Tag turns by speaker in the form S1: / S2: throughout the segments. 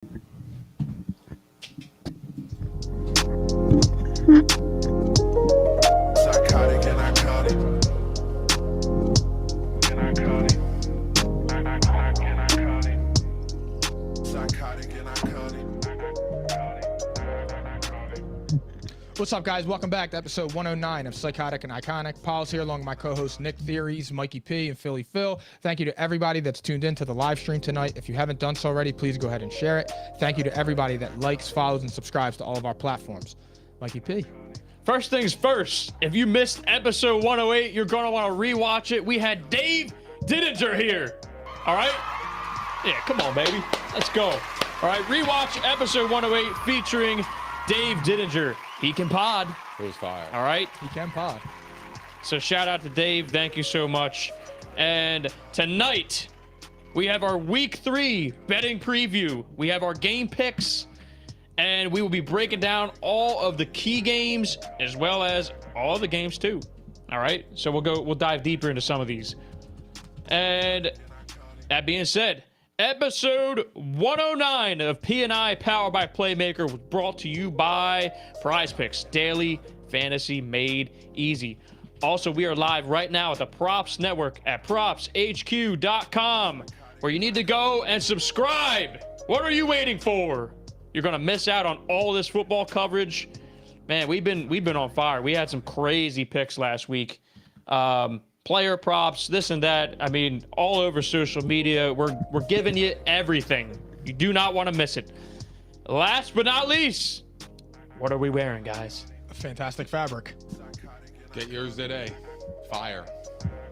S1: Psychotic and iconic. Psychotic and iconic.
S2: What's up, guys? Welcome back to episode 109 of Psychotic and Iconic. Paul's here along with my co-hosts Nick Theories, Mikey P, and Philly Phil. Thank you to everybody that's tuned in to the live stream tonight. If you haven't done so already, please go ahead and share it. Thank you to everybody that likes, follows, and subscribes to all of our platforms. Mikey P.
S3: First things first, if you missed episode 108, you're going to want to rewatch it. We had Dave Didinger here. All right? Yeah, come on, baby. Let's go. All right, rewatch episode 108 featuring Dave Didinger. He can pod.
S4: It was fire.
S3: All right?
S2: He can pod.
S3: So shout out to Dave. Thank you so much. And tonight, we have our week 3 betting preview. We have our game picks. And we will be breaking down all of the key games as well as all the games too. All right. So we'll dive deeper into some of these. And that being said, episode 109 of P&I powered by Playmaker was brought to you by Prize Picks, daily fantasy made easy. Also, we are live right now at the Props Network at propshq.com, where you need to go and subscribe. What are you waiting for? You're going to miss out on all this football coverage. Man, we've been on fire. We had some crazy picks last week. Player props, this and that. I mean, all over social media. We're giving you everything. You do not want to miss it. Last but not least, what are we wearing, guys?
S2: A fantastic fabric.
S4: Get yours today. Fire.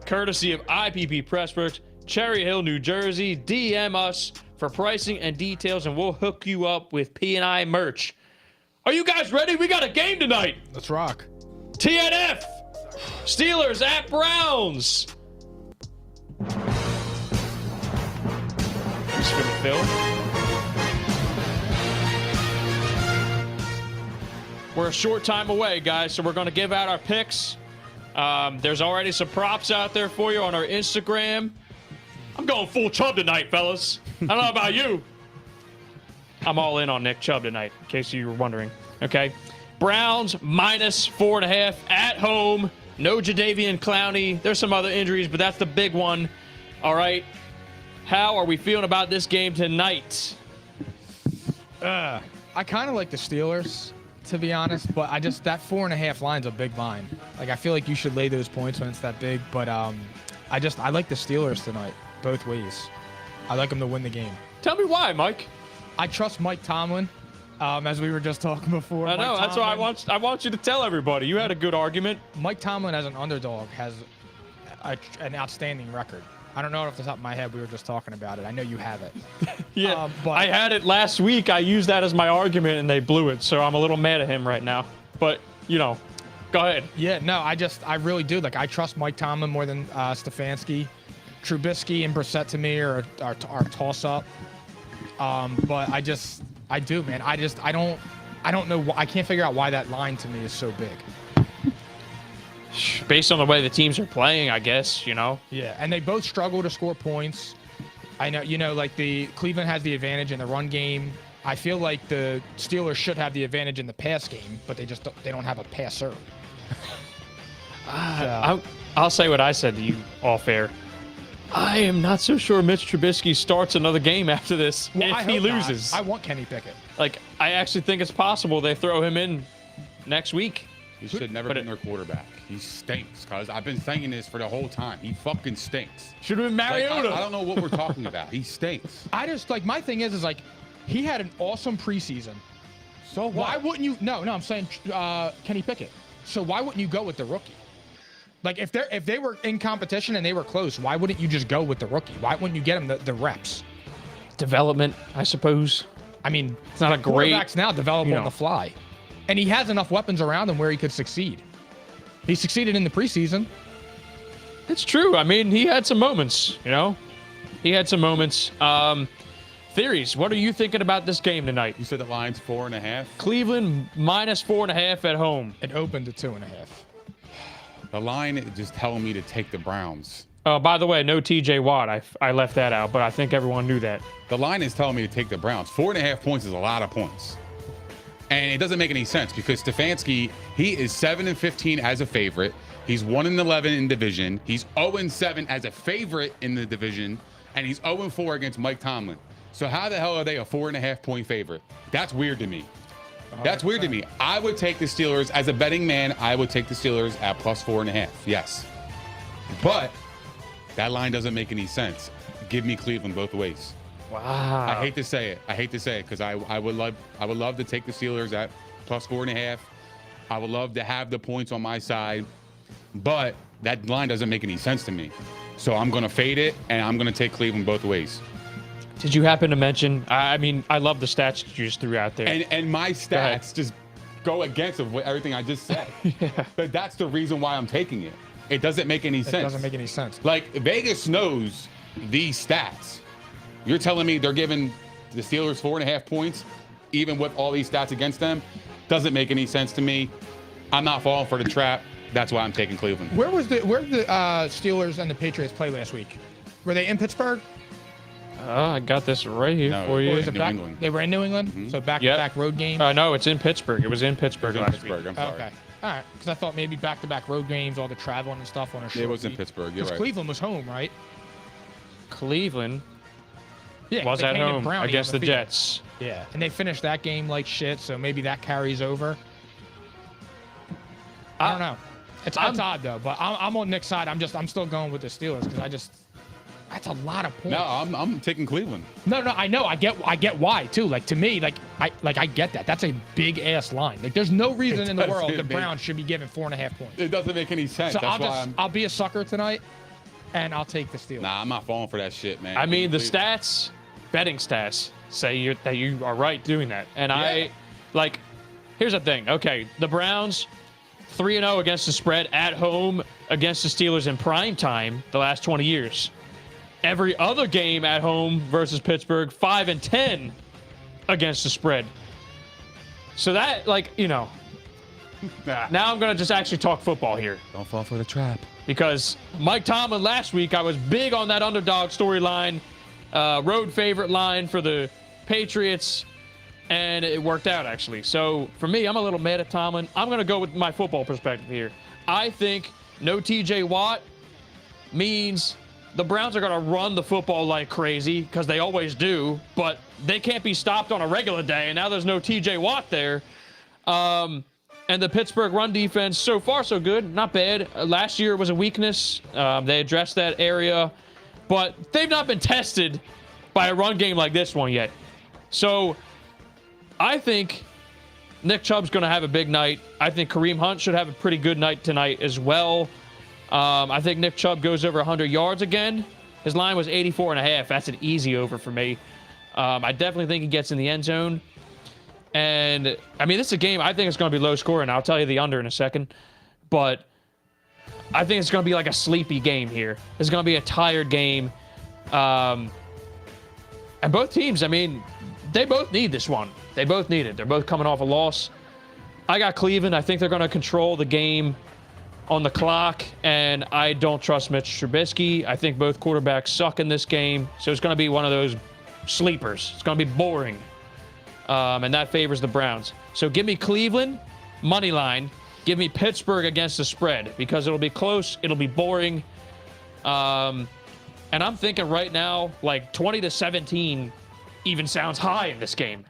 S3: Courtesy of IPP Pressworks, Cherry Hill, New Jersey. DM us for pricing and details, and we'll hook you up with P&I merch. Are you guys ready? We got a game tonight.
S2: Let's rock.
S3: TNF. Steelers at Browns. Just for the film. We're a short time away, guys, so we're going to give out our picks. There's already some props out there for you on our Instagram. I'm going full Chubb tonight, fellas. I don't know about you. I'm all in on Nick Chubb tonight, in case you were wondering. Okay. Browns -4.5 at home. No Jadeveon Clowney. There's some other injuries, but that's the big one. All right. How are we feeling about this game tonight?
S2: I kind of like the Steelers, to be honest, but that 4.5 line's a big line. Like, I feel like you should lay those points when it's that big, but I like the Steelers tonight, both ways. I like them to win the game.
S3: Tell me why, Mike.
S2: I trust Mike Tomlin, as we were just talking before.
S3: I know. That's why I want you to tell everybody. You had a good argument.
S2: Mike Tomlin, as an underdog, has an outstanding record. I don't know off the top of my head. We were just talking about it. I know you have it.
S3: Yeah,
S2: but
S3: I had it last week. I used that as my argument, and they blew it. So I'm a little mad at him right now. But, go ahead.
S2: Yeah, no, I really do. Like, I trust Mike Tomlin more than Stefanski. Trubisky and Brissett to me are toss-up. But I do, man. I don't know. I can't figure out why that line to me is so big.
S3: Based on the way the teams are playing, I guess,
S2: Yeah, and they both struggle to score points. I know, like the Cleveland has the advantage in the run game. I feel like the Steelers should have the advantage in the pass game, but they don't have a passer.
S3: I'll say what I said to you off air. I am not so sure Mitch Trubisky starts another game after this if he loses.
S2: I want Kenny Pickett.
S3: Like, I actually think it's possible they throw him in next week.
S4: He should never been their quarterback. He stinks, cuz I've been saying this for the whole time. He fucking stinks.
S3: Should have been Mariota.
S4: I don't know what we're talking about. He stinks.
S2: My thing is like, he had an awesome preseason.
S4: So what?
S2: Why wouldn't you? No, I'm saying Kenny Pickett. So why wouldn't you go with the rookie? Like, if they were in competition and they were close, why wouldn't you just go with the rookie? Why wouldn't you get him the reps?
S3: Development, I suppose. I mean, it's not a great...
S2: Quarterbacks now develop on the fly. And he has enough weapons around him where he could succeed. He succeeded in the preseason.
S3: It's true. I mean, he had some moments, He had some moments. Theories, what are you thinking about this game tonight?
S4: You said the line's 4.5?
S3: Cleveland -4.5 at home.
S2: It opened to 2.5.
S4: The line is just telling me to take the Browns.
S3: Oh, by the way, no TJ Watt. I left that out, but I think everyone knew that.
S4: The line is telling me to take the Browns. 4.5 points is a lot of points. And it doesn't make any sense because Stefanski, he is 7-15 as a favorite. He's 1-11 in division. He's 0-7 as a favorite in the division. And he's 0-4 against Mike Tomlin. So how the hell are they a 4.5 point favorite? That's weird to me. That's weird to me. I would take the Steelers as a betting man. I would take the Steelers at plus 4.5. Yes. But that line doesn't make any sense. Give me Cleveland both ways.
S3: Wow.
S4: I hate to say it. Because I would love to take the Steelers at plus 4.5. I would love to have the points on my side, but that line doesn't make any sense to me. So I'm gonna fade it, and I'm gonna take Cleveland both ways.
S3: Did you happen to mention? I mean, I love the stats that you just threw out there.
S4: And my stats just go against everything I just said.
S3: Yeah.
S4: But that's the reason why I'm taking it. It doesn't make any sense.
S2: It doesn't make any sense.
S4: Like Vegas knows these stats. You're telling me they're giving the Steelers 4.5 points, even with all these stats against them? Doesn't make any sense to me. I'm not falling for the trap. That's why I'm taking Cleveland.
S2: Where did the Steelers and the Patriots play last week? Were they in Pittsburgh?
S3: I got this right here
S4: No,
S3: for
S4: it
S3: you.
S4: was
S2: Was it
S4: New
S2: back?
S4: England.
S2: They were in New England, so back-to-back road game.
S3: No, it's in Pittsburgh. It was in Pittsburgh
S4: It was in
S3: last
S4: Pittsburgh.
S3: week.
S4: I'm sorry.
S2: Okay, all right. Because I thought maybe back-to-back road games, all the traveling and stuff on a short
S4: It was in
S2: week.
S4: Pittsburgh. You're
S2: 'Cause
S4: right.
S2: Cleveland was home, right?
S3: Cleveland
S2: Yeah,
S3: was
S2: they
S3: at
S2: came in
S3: home
S2: Brownie
S3: against
S2: on
S3: the
S2: field.
S3: Jets.
S2: Yeah, and they finished that game like shit, so maybe that carries over. I don't know. It's odd though, but I'm on Nick's side. I'm still going with the Steelers because that's a lot of points.
S4: No, I'm taking Cleveland.
S2: No, I know. I get why too. Like to me, I get that. That's a big ass line. Like there's no reason in the world the
S4: doesn't make-
S2: Browns should be given 4.5 points.
S4: It doesn't make any sense.
S2: So
S4: That's why
S2: I'll be a sucker tonight, and I'll take the Steelers.
S4: Nah, I'm not falling for that shit, man.
S3: I mean, the
S4: Cleveland.
S3: stats, betting stats, say that you are right doing that. And here's the thing. Okay, the Browns, 3-0 against the spread at home against the Steelers in prime time the last 20 years. Every other game at home versus Pittsburgh, 5-10 against the spread. So that,
S4: Nah.
S3: now I'm going to just actually talk football here.
S4: Don't fall for the trap.
S3: Because Mike Tomlin last week, I was big on that underdog storyline, road favorite line for the Patriots, and it worked out, actually. So for me, I'm a little mad at Tomlin. I'm going to go with my football perspective here. I think no TJ Watt means the Browns are going to run the football like crazy, because they always do, but they can't be stopped on a regular day, and now there's no TJ Watt there. And the Pittsburgh run defense, so far so good, not bad. Last year was a weakness. They addressed that area, but they've not been tested by a run game like this one yet. So I think Nick Chubb's going to have a big night. I think Kareem Hunt should have a pretty good night tonight as well. I think Nick Chubb goes over 100 yards again. His line was 84.5. That's an easy over for me. I definitely think he gets in the end zone. And, I mean, this is a game, I think it's going to be low scoring. I'll tell you the under in a second. But I think it's going to be like a sleepy game here. It's going to be a tired game. And both teams, I mean, they both need this one. They both need it. They're both coming off a loss. I got Cleveland. I think they're going to control the game on the clock, and I don't trust Mitch Trubisky. I think both quarterbacks suck in this game, so it's going to be one of those sleepers. It's going to be boring, and that favors the Browns. So give me Cleveland, money line. Give me Pittsburgh against the spread, because it'll be close, it'll be boring, and I'm thinking right now, like 20-17 even sounds high in this game.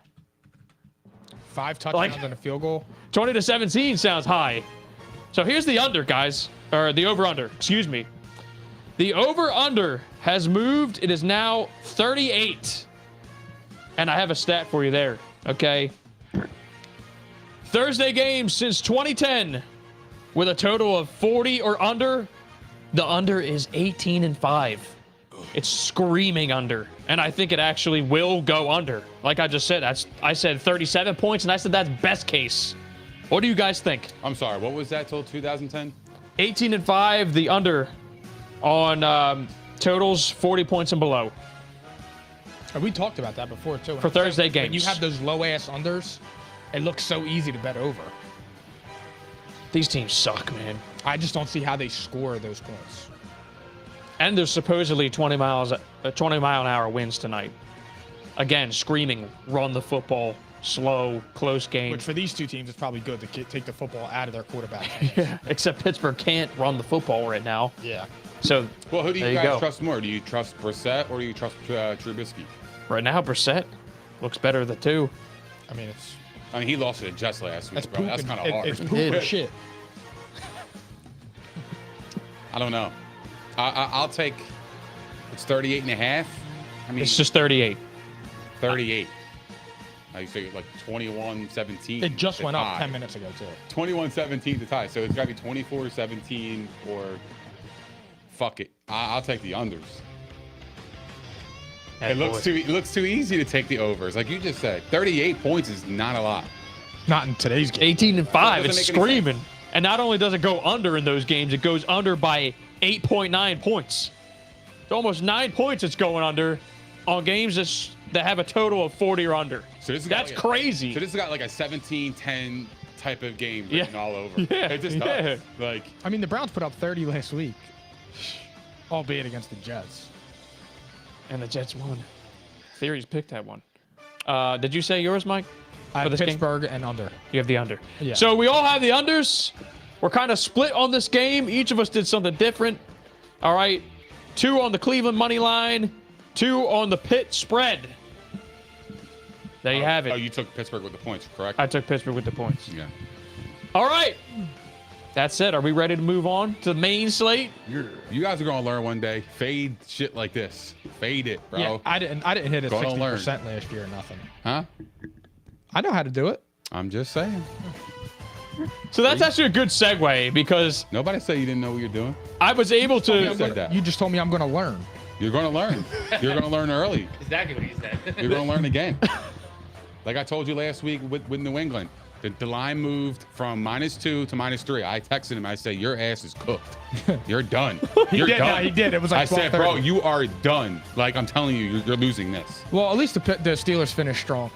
S2: 5 touchdowns and a field goal.
S3: 20-17 sounds high. So here's the under, guys. Or the over-under, excuse me. The over-under has moved. It is now 38. And I have a stat for you there, okay? Thursday games since 2010 with a total of 40 or under. The under is 18-5. It's screaming under. And I think it actually will go under. Like I just said, I said 37 points, and I said that's best case. What do you guys think?
S4: I'm sorry, what was that till 2010?
S3: 18-5, the under on totals 40 points and below.
S2: And we talked about that before too.
S3: For Thursday
S2: When
S3: games.
S2: you have those low ass unders, it looks so easy to bet over.
S3: These teams suck, man.
S2: I just don't see how they score those points.
S3: And there's supposedly 20 mile an hour winds tonight. Again, screaming, run the football, slow, close game.
S2: Which for these two teams, it's probably good to take the football out of their quarterback.
S3: Yeah, except Pittsburgh can't run the football right now.
S2: Yeah.
S3: So,
S4: Well, who do
S3: there
S4: you
S3: you
S4: guys
S3: go.
S4: trust more? Do you trust Brissett or do you trust Trubisky?
S3: Right now, Brissett looks better of the two.
S2: I mean, it's
S4: I mean, he lost to the Jets last week,
S2: that's
S4: bro. That's
S2: pooping.
S4: kind of hard.
S2: It's pooping shit.
S4: I don't know. I'll take. It's 38 and a half. I mean,
S3: It's just 38.
S4: 38. I figured like 21-17.
S2: It just
S4: to
S2: went up
S4: tie.
S2: 10 minutes ago too.
S4: 21-17 to tie. So it's got to be 24-17 or fuck it. I'll take the unders. It looks too easy to take the overs. Like you just said, 38 points is not a lot.
S2: Not in today's game.
S3: 18 and 5.
S4: That
S3: It's
S4: doesn't make any
S3: screaming. And not only does it go under in those games, it goes under by 8.9 points. It's almost 9 points it's going under on games that have a total of 40 or under.
S4: So this has
S3: That's
S4: got
S3: crazy.
S4: So this has got like a 17-10 type of game written all over.
S3: Yeah,
S4: It just
S3: yeah.
S4: does. Like
S2: I mean, the Browns put up 30 last week, albeit against the Jets.
S3: And the Jets won. Theories picked that one. Did you say yours, Mike?
S2: I
S3: For
S2: have
S3: this game?
S2: Pittsburgh and under.
S3: You have the under.
S2: Yeah.
S3: So we all have the unders. We're kind of split on this game. Each of us did something different. All right. 2 on the Cleveland money line, 2 on the Pitt spread. There you have it.
S4: Oh, you took Pittsburgh with the points, correct?
S3: I took Pittsburgh with the points.
S4: Yeah.
S3: All right. That's it. Are we ready to move on to the main slate?
S4: You guys are gonna learn one day. Fade shit like this. Fade it, bro.
S2: Yeah, I didn't hit it
S4: Go to
S2: 60% last year or nothing.
S4: Huh?
S2: I know how to do it.
S4: I'm just saying.
S3: So that's actually a good segue because
S4: Nobody said you didn't know what you're doing.
S3: I was able
S4: Who said
S3: to.
S4: that?
S2: You just told me I'm going to learn.
S4: You're gonna learn. You're gonna learn early.
S5: Exactly what he said.
S4: You're gonna learn again. Like I told you last week with New England. The line moved from -2 to -3. I texted him. I said, "Your ass is cooked. You're done. You're
S2: did,
S4: done."
S2: no, he did. It was like
S4: I said, "Bro,
S2: 12:30.
S4: you are done. Like I'm telling you, you're losing this."
S2: Well, at least the Steelers finished strong.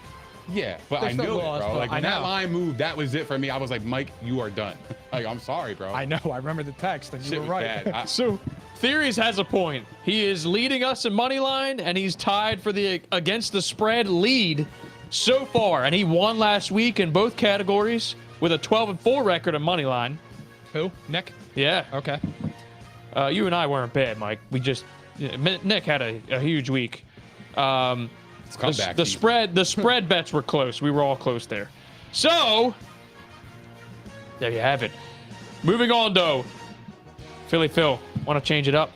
S4: Yeah, but
S2: They
S4: I
S2: still
S4: knew it,
S2: lost,
S4: bro.
S2: but
S4: Like
S2: I
S4: when that
S2: know.
S4: line moved, that was it for me. I was like, Mike, you are done. Like I'm sorry, bro.
S2: I know. I remember the text, and you
S4: Shit
S2: were
S4: was
S2: right.
S4: bad.
S3: So Theories has a point. He is leading us in money line, and he's tied for the against the spread lead so far. And he won last week in both categories with a 12-4 record in money line.
S2: Who? Nick?
S3: Yeah.
S2: Okay.
S3: You and I weren't bad, Mike. We just Nick had a huge week.
S4: It's comeback
S3: The
S4: season.
S3: spread bets were close. We were all close there. So there you have it. Moving on though. Philly Phil, want to change it up?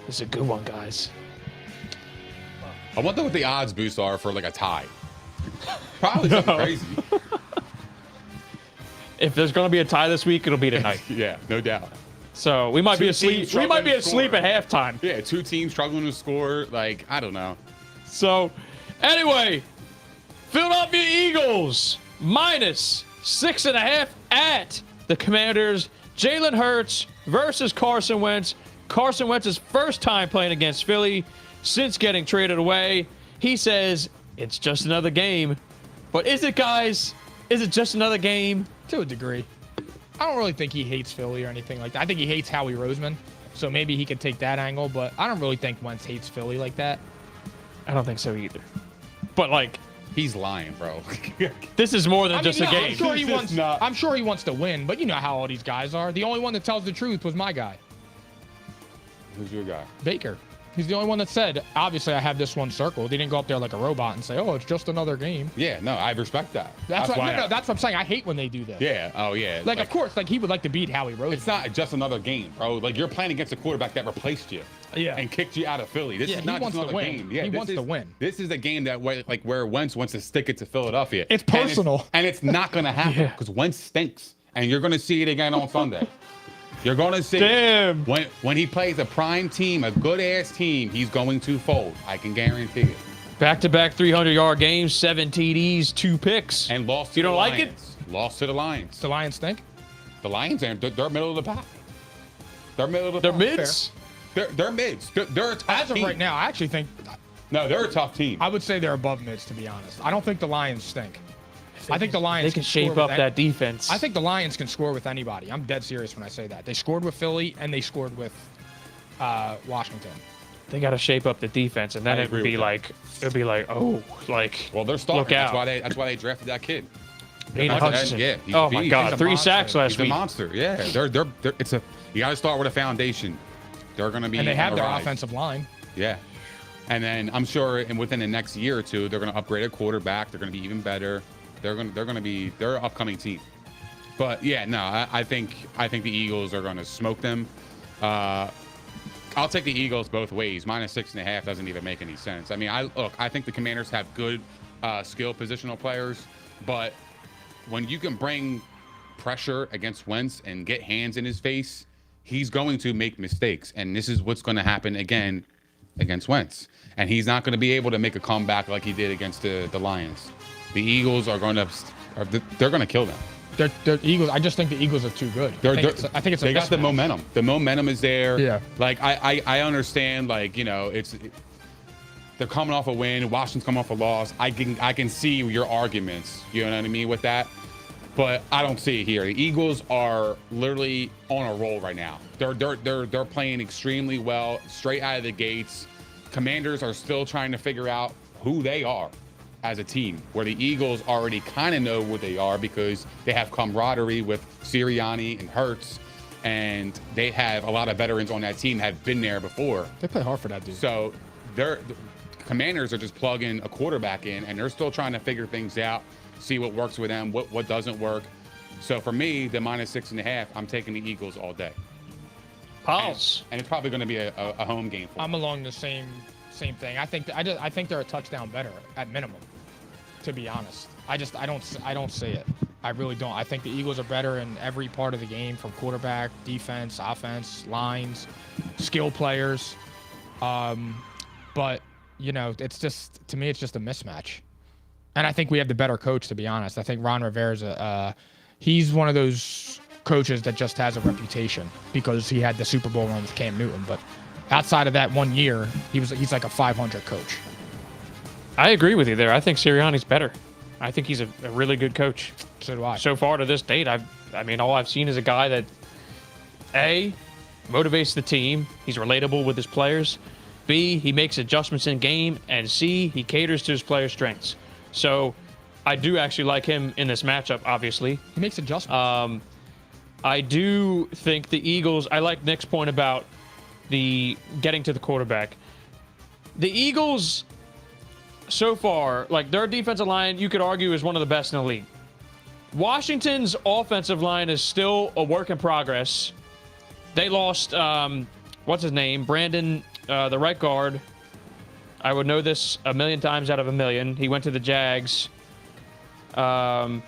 S3: This is a good one, guys.
S4: I wonder what the odds boosts are for like a tie. Probably something crazy.
S3: If there's going to be a tie this week, it'll be tonight.
S4: Yeah, no doubt.
S3: So we might be
S4: Two
S3: asleep.
S4: teams
S3: We might be
S4: struggling to
S3: asleep at halftime.
S4: Yeah, 2 teams struggling to score. Like I don't know.
S3: So, anyway, Philadelphia Eagles -6.5 at the Commanders. Jalen Hurts versus Carson Wentz. Carson Wentz's first time playing against Philly since getting traded away. He says it's just another game. But is it, guys? Is it just another game?
S2: To a degree. I don't really think he hates Philly or anything like that. I think he hates Howie Roseman. So maybe he could take that angle, but I don't really think Wentz hates Philly like that.
S3: I don't think so either. But, like,
S4: He's lying, bro.
S3: this is more than just a
S2: no,
S3: game.
S2: I'm sure he
S4: This is
S2: wants.
S4: not-
S2: I'm sure he wants to win, but you know how all these guys are. The only one that tells the truth was my guy,
S4: Who's your guy?
S2: Baker. He's the only one that said, obviously, I have this one circled. He didn't go up there like a robot and say, "Oh, it's just another game."
S4: Yeah, no, I respect that.
S2: That's what,
S4: why.
S2: no, that's what I'm saying. I hate when they do this.
S4: Yeah. Oh, yeah.
S2: Like, of course, like he would like to beat Howie Roseman.
S4: It's not just another game, bro. Like you're playing against a quarterback that replaced you.
S2: Yeah.
S4: And kicked you out of Philly. This
S2: Yeah,
S4: is
S2: he
S4: not
S2: wants
S4: just
S2: to
S4: another
S2: win.
S4: game. Yeah,
S2: He
S4: this
S2: wants
S4: is,
S2: to win.
S4: This is the game that like where Wentz wants to stick it to Philadelphia.
S2: It's
S4: And
S2: personal.
S4: and it's not gonna happen
S3: Yeah.
S4: because Wentz stinks, and you're gonna see it again on Sunday. You're gonna see
S3: Damn.
S4: it. When he plays a prime team, a good ass team, he's going to fold. I can guarantee it.
S3: Back-to-back 300-yard games, 7 TDs, 2 picks.
S4: And lost.
S3: You
S4: to
S3: don't
S4: the
S3: like it?
S4: Lions. Lost to the Lions.
S2: The Lions stink.
S4: The Lions, they're middle of the pack. They're middle of the
S3: They're
S4: pack.
S3: mids.
S4: They're mids. They're a tough
S2: As of
S4: team.
S2: right now, I actually think
S4: No, they're a tough team.
S2: I would say they're above mids, to be honest. I don't think the Lions stink. I think the Lions
S3: They can
S2: score
S3: shape
S2: with
S3: up that defense.
S2: I think the Lions can score with anybody. I'm dead serious when I say that. They scored with Philly and they scored with Washington.
S3: They got to shape up the defense, and then
S4: I
S3: it would
S4: agree
S3: be
S4: with
S3: like, oh, like.
S4: Well, they're starting.
S3: Look out.
S4: That's why they drafted that kid.
S3: Aiden Hutchinson.
S4: Yeah. He's
S3: Oh
S4: a
S3: my
S4: beast.
S3: God,
S2: He's a
S3: 3
S2: monster.
S3: sacks last
S4: He's a
S3: week.
S4: monster. Yeah. They're it's a. You got to start with a foundation. They're going to be.
S2: And they
S4: on
S2: have
S4: the
S2: their
S4: rise.
S2: offensive line.
S4: Yeah. And then I'm sure, and within the next year or two, they're going to upgrade a quarterback. They're going to be even better. They're an upcoming team. But yeah, no, I think the Eagles are going to smoke them. I'll take the Eagles both ways. -6.5 doesn't even make any sense. I mean, I think the Commanders have good skill positional players, but when you can bring pressure against Wentz and get hands in his face, he's going to make mistakes, and this is what's going to happen again against Wentz. And he's not going to be able to make a comeback like he did against the Lions. The Eagles are going to kill them.
S2: The Eagles. I just think the Eagles are too good. I think it's a
S4: they got the
S2: mismatch.
S4: momentum. The momentum is there.
S2: Yeah.
S4: Like I understand. Like, you know, they're coming off a win. Washington's coming off a loss. I can see your arguments. You know what I mean with that. But I don't see it here. The Eagles are literally on a roll right now. They're playing extremely well straight out of the gates. Commanders are still trying to figure out who they are as a team, where the Eagles already kind of know what they are because they have camaraderie with Sirianni and Hurts, and they have a lot of veterans on that team that have been there before.
S2: They play hard for that dude.
S4: So the Commanders are just plugging a quarterback in, and they're still trying to figure things out, see what works with them, what doesn't work. So for me, the -6.5, I'm taking the Eagles all day.
S3: Pulse.
S4: And it's probably going to be a home game for them.
S2: I'm along the same thing. I think they're a touchdown better at minimum. To be honest, I don't see it. I really don't. I think the Eagles are better in every part of the game, from quarterback, defense, offense, lines, skill players. But you know, it's just, to me, it's just a mismatch. And I think we have the better coach, to be honest. I think Ron Rivera's he's one of those coaches that just has a reputation because he had the Super Bowl run with Cam Newton. But outside of that 1 year, he's like a 500 coach.
S3: I agree with you there. I think Sirianni's better. I think he's a really good coach.
S2: So do I.
S3: So far to this date, I mean, all I've seen is a guy that, A, motivates the team. He's relatable with his players. B, he makes adjustments in game. And C, he caters to his players' strengths. So I do actually like him in this matchup, obviously.
S2: He makes adjustments.
S3: I do think the Eagles, I like Nick's point about the getting to the quarterback. The Eagles, so far, like their defensive line, you could argue is one of the best in the league. Washington's offensive line is still a work in progress. They lost, what's his name? Brandon, the right guard. I would know this a million times out of a million. He went to the Jags. Jeez.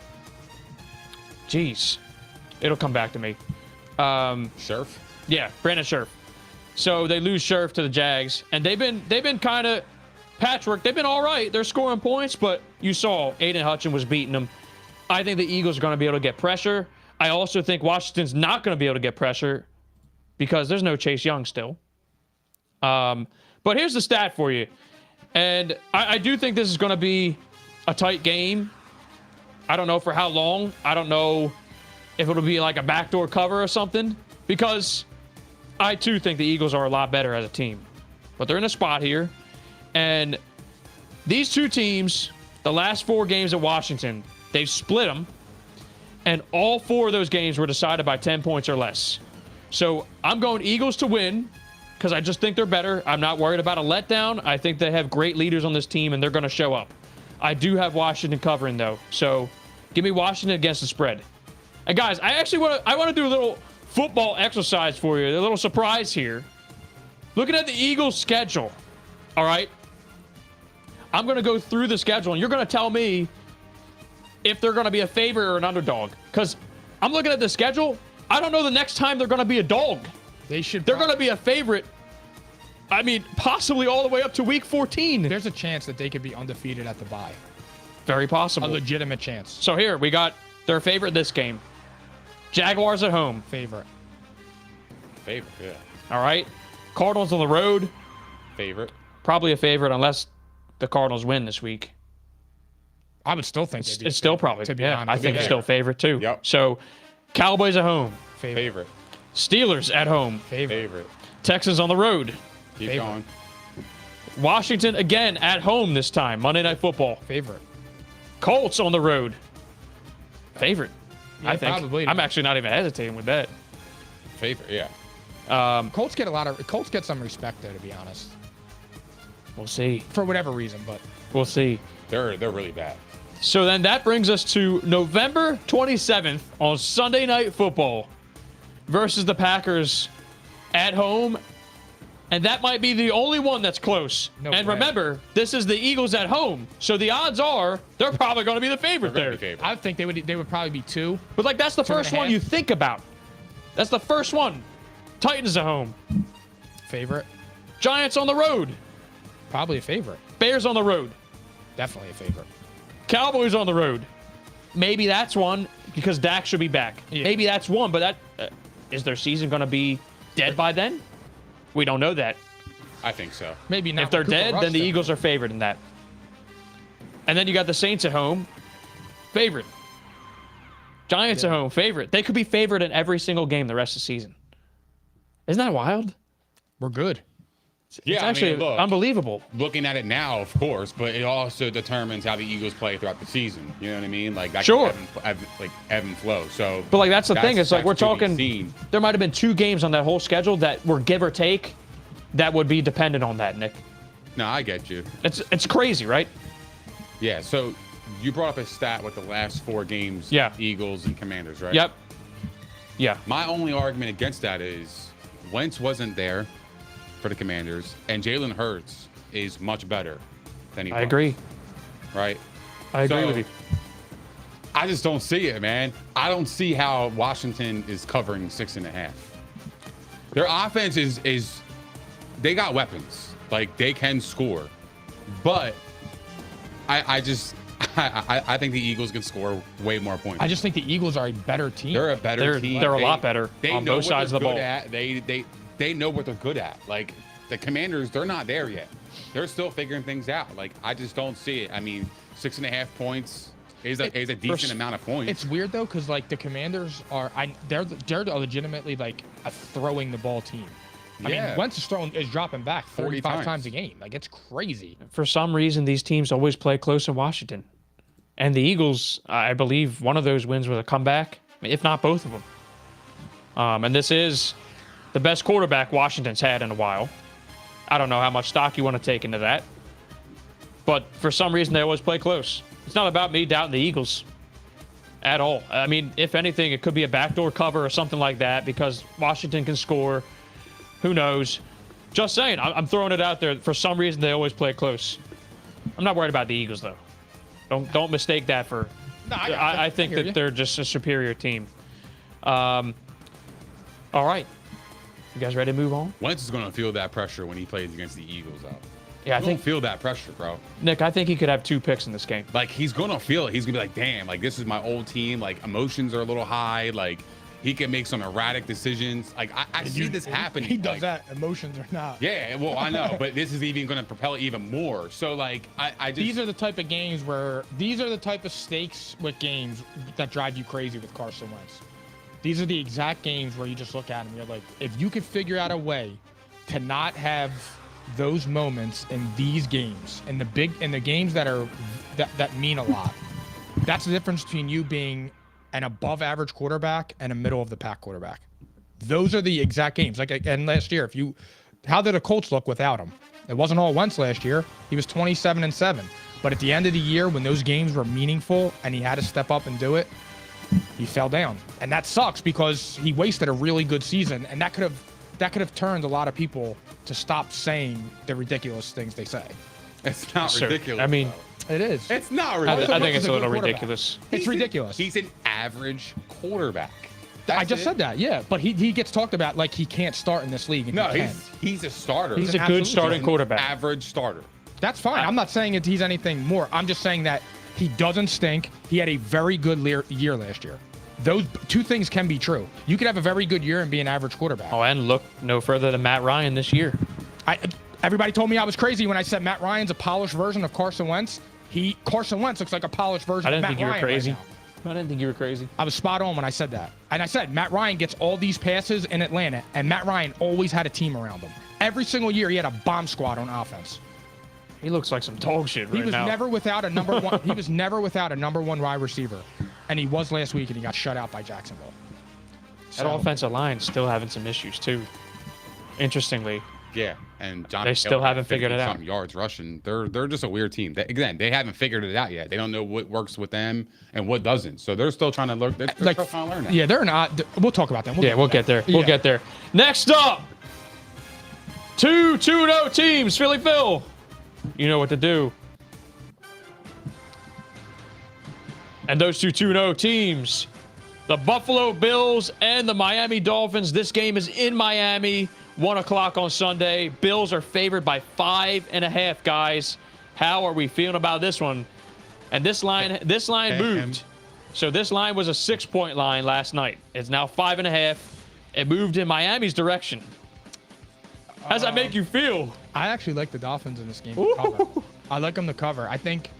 S3: It'll come back to me.
S4: Scherf?
S3: Yeah, Brandon Scherf. So they lose Scherf to the Jags, and they've been kind of patchwork. They've been all right. They're scoring points, but you saw Aiden Hutchinson was beating them. I think the Eagles are going to be able to get pressure. I also think Washington's not going to be able to get pressure because there's no Chase Young still. But here's the stat for you. And I do think this is going to be a tight game. I don't know for how long. I don't know if it'll be like a backdoor cover or something, because I too think the Eagles are a lot better as a team. But they're in a spot here. And these two teams, the last 4 games at Washington, they've split them. And all 4 of those games were decided by 10 points or less. So I'm going Eagles to win because I just think they're better. I'm not worried about a letdown. I think they have great leaders on this team, and they're going to show up. I do have Washington covering, though. So give me Washington against the spread. And guys, I actually want to do a little football exercise for you. A little surprise here. Looking at the Eagles' schedule, all right? I'm going to go through the schedule, and you're going to tell me if they're going to be a favorite or an underdog. Because I'm looking at the schedule. I don't know the next time they're going to be a dog. They're going to be a favorite. I mean, possibly all the way up to week 14.
S2: There's a chance that they could be undefeated at the bye.
S3: Very possible.
S2: A legitimate chance.
S3: So here, we got their favorite this game. Jaguars at home.
S2: Favorite,
S4: Yeah.
S3: All right. Cardinals on the road.
S4: Favorite.
S3: Probably a favorite unless the Cardinals win this week.
S2: I would still think
S3: It's still probably,
S2: to be
S3: yeah,
S2: honest.
S3: I think it's still favorite too.
S4: Yep.
S3: So Cowboys at home.
S4: Favorite.
S3: Steelers at home.
S2: Favorite.
S3: Texans on the road.
S4: Keep going.
S3: Washington again at home this time. Monday Night Football.
S2: Favorite.
S3: Colts on the road. Favorite.
S2: Yeah,
S3: I think.
S2: probably.
S3: I'm actually not even hesitating with that.
S4: Favorite, yeah.
S2: Colts get some respect there, to be honest,
S3: We'll see.
S2: for whatever reason. But
S3: We'll see.
S4: They're really bad.
S3: So then that brings us to November 27th on Sunday Night Football versus the Packers at home. And that might be the only one that's close.
S2: No
S3: and
S2: way.
S3: remember, this is the Eagles at home. So the odds are they're probably going to be the favorite
S4: They're
S3: there.
S4: gonna be favorite.
S2: I think they would probably be 2.
S3: But like that's the
S2: 2.5.
S3: first one you think about. That's the first one. Titans at home.
S2: Favorite.
S3: Giants on the road.
S2: Probably a favorite.
S3: Bears on the road.
S2: Definitely a favorite.
S3: Cowboys on the road. Maybe that's one because Dak should be back.
S2: Yeah.
S3: Maybe that's one, but that is their season going to be dead by then? We don't know that.
S4: I think so.
S2: Maybe not.
S3: If they're
S2: with Cooper
S3: dead,
S2: Rush
S3: then the
S2: there.
S3: Eagles are favored in that. And then you got the Saints at home, favorite. Giants at home, favorite. They could be favored in every single game the rest of the season. Isn't that wild?
S2: We're good.
S4: Yeah,
S3: It's actually
S4: look,
S3: unbelievable.
S4: looking at it now, of course, but it also determines how the Eagles play throughout the season. You know what I mean? Like that
S3: Sure.
S4: can ebb and flow. So,
S3: But like that's the thing. It's like we're
S4: that's to be
S3: talking.
S4: seen.
S3: There might have been 2 games on that whole schedule that were give or take, that would be dependent on that, Nick.
S4: No, I get you.
S3: It's crazy, right?
S4: Yeah. So you brought up a stat with the last 4 games.
S3: Yeah.
S4: Eagles and Commanders, right?
S3: Yep. Yeah.
S4: My only argument against that is Wentz wasn't there for the Commanders, and Jalen Hurts is much better than he was.
S3: I agree.
S4: Right?
S3: I agree
S4: So,
S3: with you.
S4: I just don't see it, man. I don't see how Washington is covering 6.5. Their offense is they got weapons. Like they can score. But I think the Eagles can score way more points.
S2: I just think the Eagles are a better team.
S4: They're a better team.
S3: They're a lot better on
S4: know
S3: both
S4: what
S3: sides of the
S4: they're
S3: ball.
S4: good at. They know what they're good at. Like the Commanders, they're not there yet. They're still figuring things out. Like I just don't see it. I mean, 6.5 points is a decent amount of points.
S2: It's weird though, because like the Commanders they're legitimately like a throwing the ball team. I
S4: Yeah.
S2: mean, Wentz is dropping back
S4: 40
S2: 35 times
S4: times
S2: a game. Like it's crazy.
S3: For some reason, these teams always play close in Washington. And the Eagles, I believe one of those wins was a comeback, if not both of them. And this is the best quarterback Washington's had in a while. I don't know how much stock you want to take into that. But for some reason, they always play close. It's not about me doubting the Eagles at all. I mean, if anything, it could be a backdoor cover or something like that because Washington can score. Who knows? Just saying. I'm throwing it out there. For some reason, they always play close. I'm not worried about the Eagles, though. Don't mistake that for.
S2: No,
S3: I think
S2: hear
S3: that
S2: you.
S3: they're just a superior team. All right, you guys ready to move on?
S4: Wentz is going to feel that pressure when he plays against the Eagles, though.
S3: Yeah, I
S4: He's
S3: think
S4: gonna feel that pressure, bro.
S3: Nick. I think he could have 2 picks in this game.
S4: Like he's gonna feel it. He's gonna be like, damn, like this is my old team. Like emotions are a little high. Like he can make some erratic decisions. Like I see this happening.
S2: He does
S4: like,
S2: that. Emotions or not.
S4: Yeah, well, I know, but this is even gonna propel it even more. So like I just
S2: These are the type of games where these are the type of stakes with games that drive you crazy with Carson Wentz. These are the exact games where you just look at them. You're like, if you could figure out a way to not have those moments in these games and the games that are that mean a lot, that's the difference between you being an above average quarterback and a middle of the pack quarterback. Those are the exact games. Like and last year, how did the Colts look without him? It wasn't all Wentz last year. He was 27-7. But at the end of the year, when those games were meaningful and he had to step up and do it, he fell down. And that sucks because he wasted a really good season, and that could have turned a lot of people to stop saying the ridiculous things they say.
S4: it's not
S3: Sure.
S4: ridiculous.
S3: I mean,
S4: though.
S2: It is.
S4: It's not
S3: I
S4: ridiculous.
S3: think it's
S2: is
S3: a
S2: a
S3: little
S2: good quarterback.
S3: ridiculous.
S2: It's ridiculous.
S4: He's an average quarterback.
S2: I just said that, yeah. But he gets talked about like he can't start in this league. And
S4: No,
S2: he can.
S4: he's a starter.
S3: He's a
S2: Absolutely.
S3: good starting
S4: An
S3: quarterback.
S4: Average starter.
S2: That's fine. I'm not saying that he's anything more. I'm just saying that he doesn't stink. He had a very good year last year. Those 2 things can be true. You could have a very good year and be an average quarterback.
S3: Oh, and look no further than Matt Ryan this year.
S2: Everybody told me I was crazy when I said Matt Ryan's a polished version of Carson Wentz. Carson Wentz looks like a polished version
S3: I didn't
S2: of Matt
S3: think you were
S2: Ryan
S3: crazy.
S2: right
S3: I didn't think you were crazy.
S2: I was spot on when I said that. And I said Matt Ryan gets all these passes in Atlanta, and Matt Ryan always had a team around him. Every single year, he had a bomb squad on offense.
S3: He looks like some dog shit right now.
S2: He was never without a number one. He was never without a number one wide receiver, and he was last week, and he got shut out by Jacksonville.
S3: That offensive line still having some issues too. Interestingly.
S4: Yeah, and John
S3: They still haven't figured it out.
S4: Some yards rushing. They're just a weird team. They haven't figured it out yet. They don't know what works with them and what doesn't. So they're still trying to learn. They're still trying to learn that.
S2: Yeah, they're not. We'll talk about them.
S3: We'll get there. We'll get there. Next up, 2-2-0 teams. Philly Phil, you know what to do. And those 2-2-0 teams, the Buffalo Bills and the Miami Dolphins. This game is in Miami. 1 o'clock on Sunday. Bills are favored by 5.5, guys. How are we feeling about this one? And this line moved. So this line was a 6-point line last night. It's now 5.5. It moved in Miami's direction. How does that make you feel?
S2: I actually like the Dolphins in this game to cover. I like them to cover. I think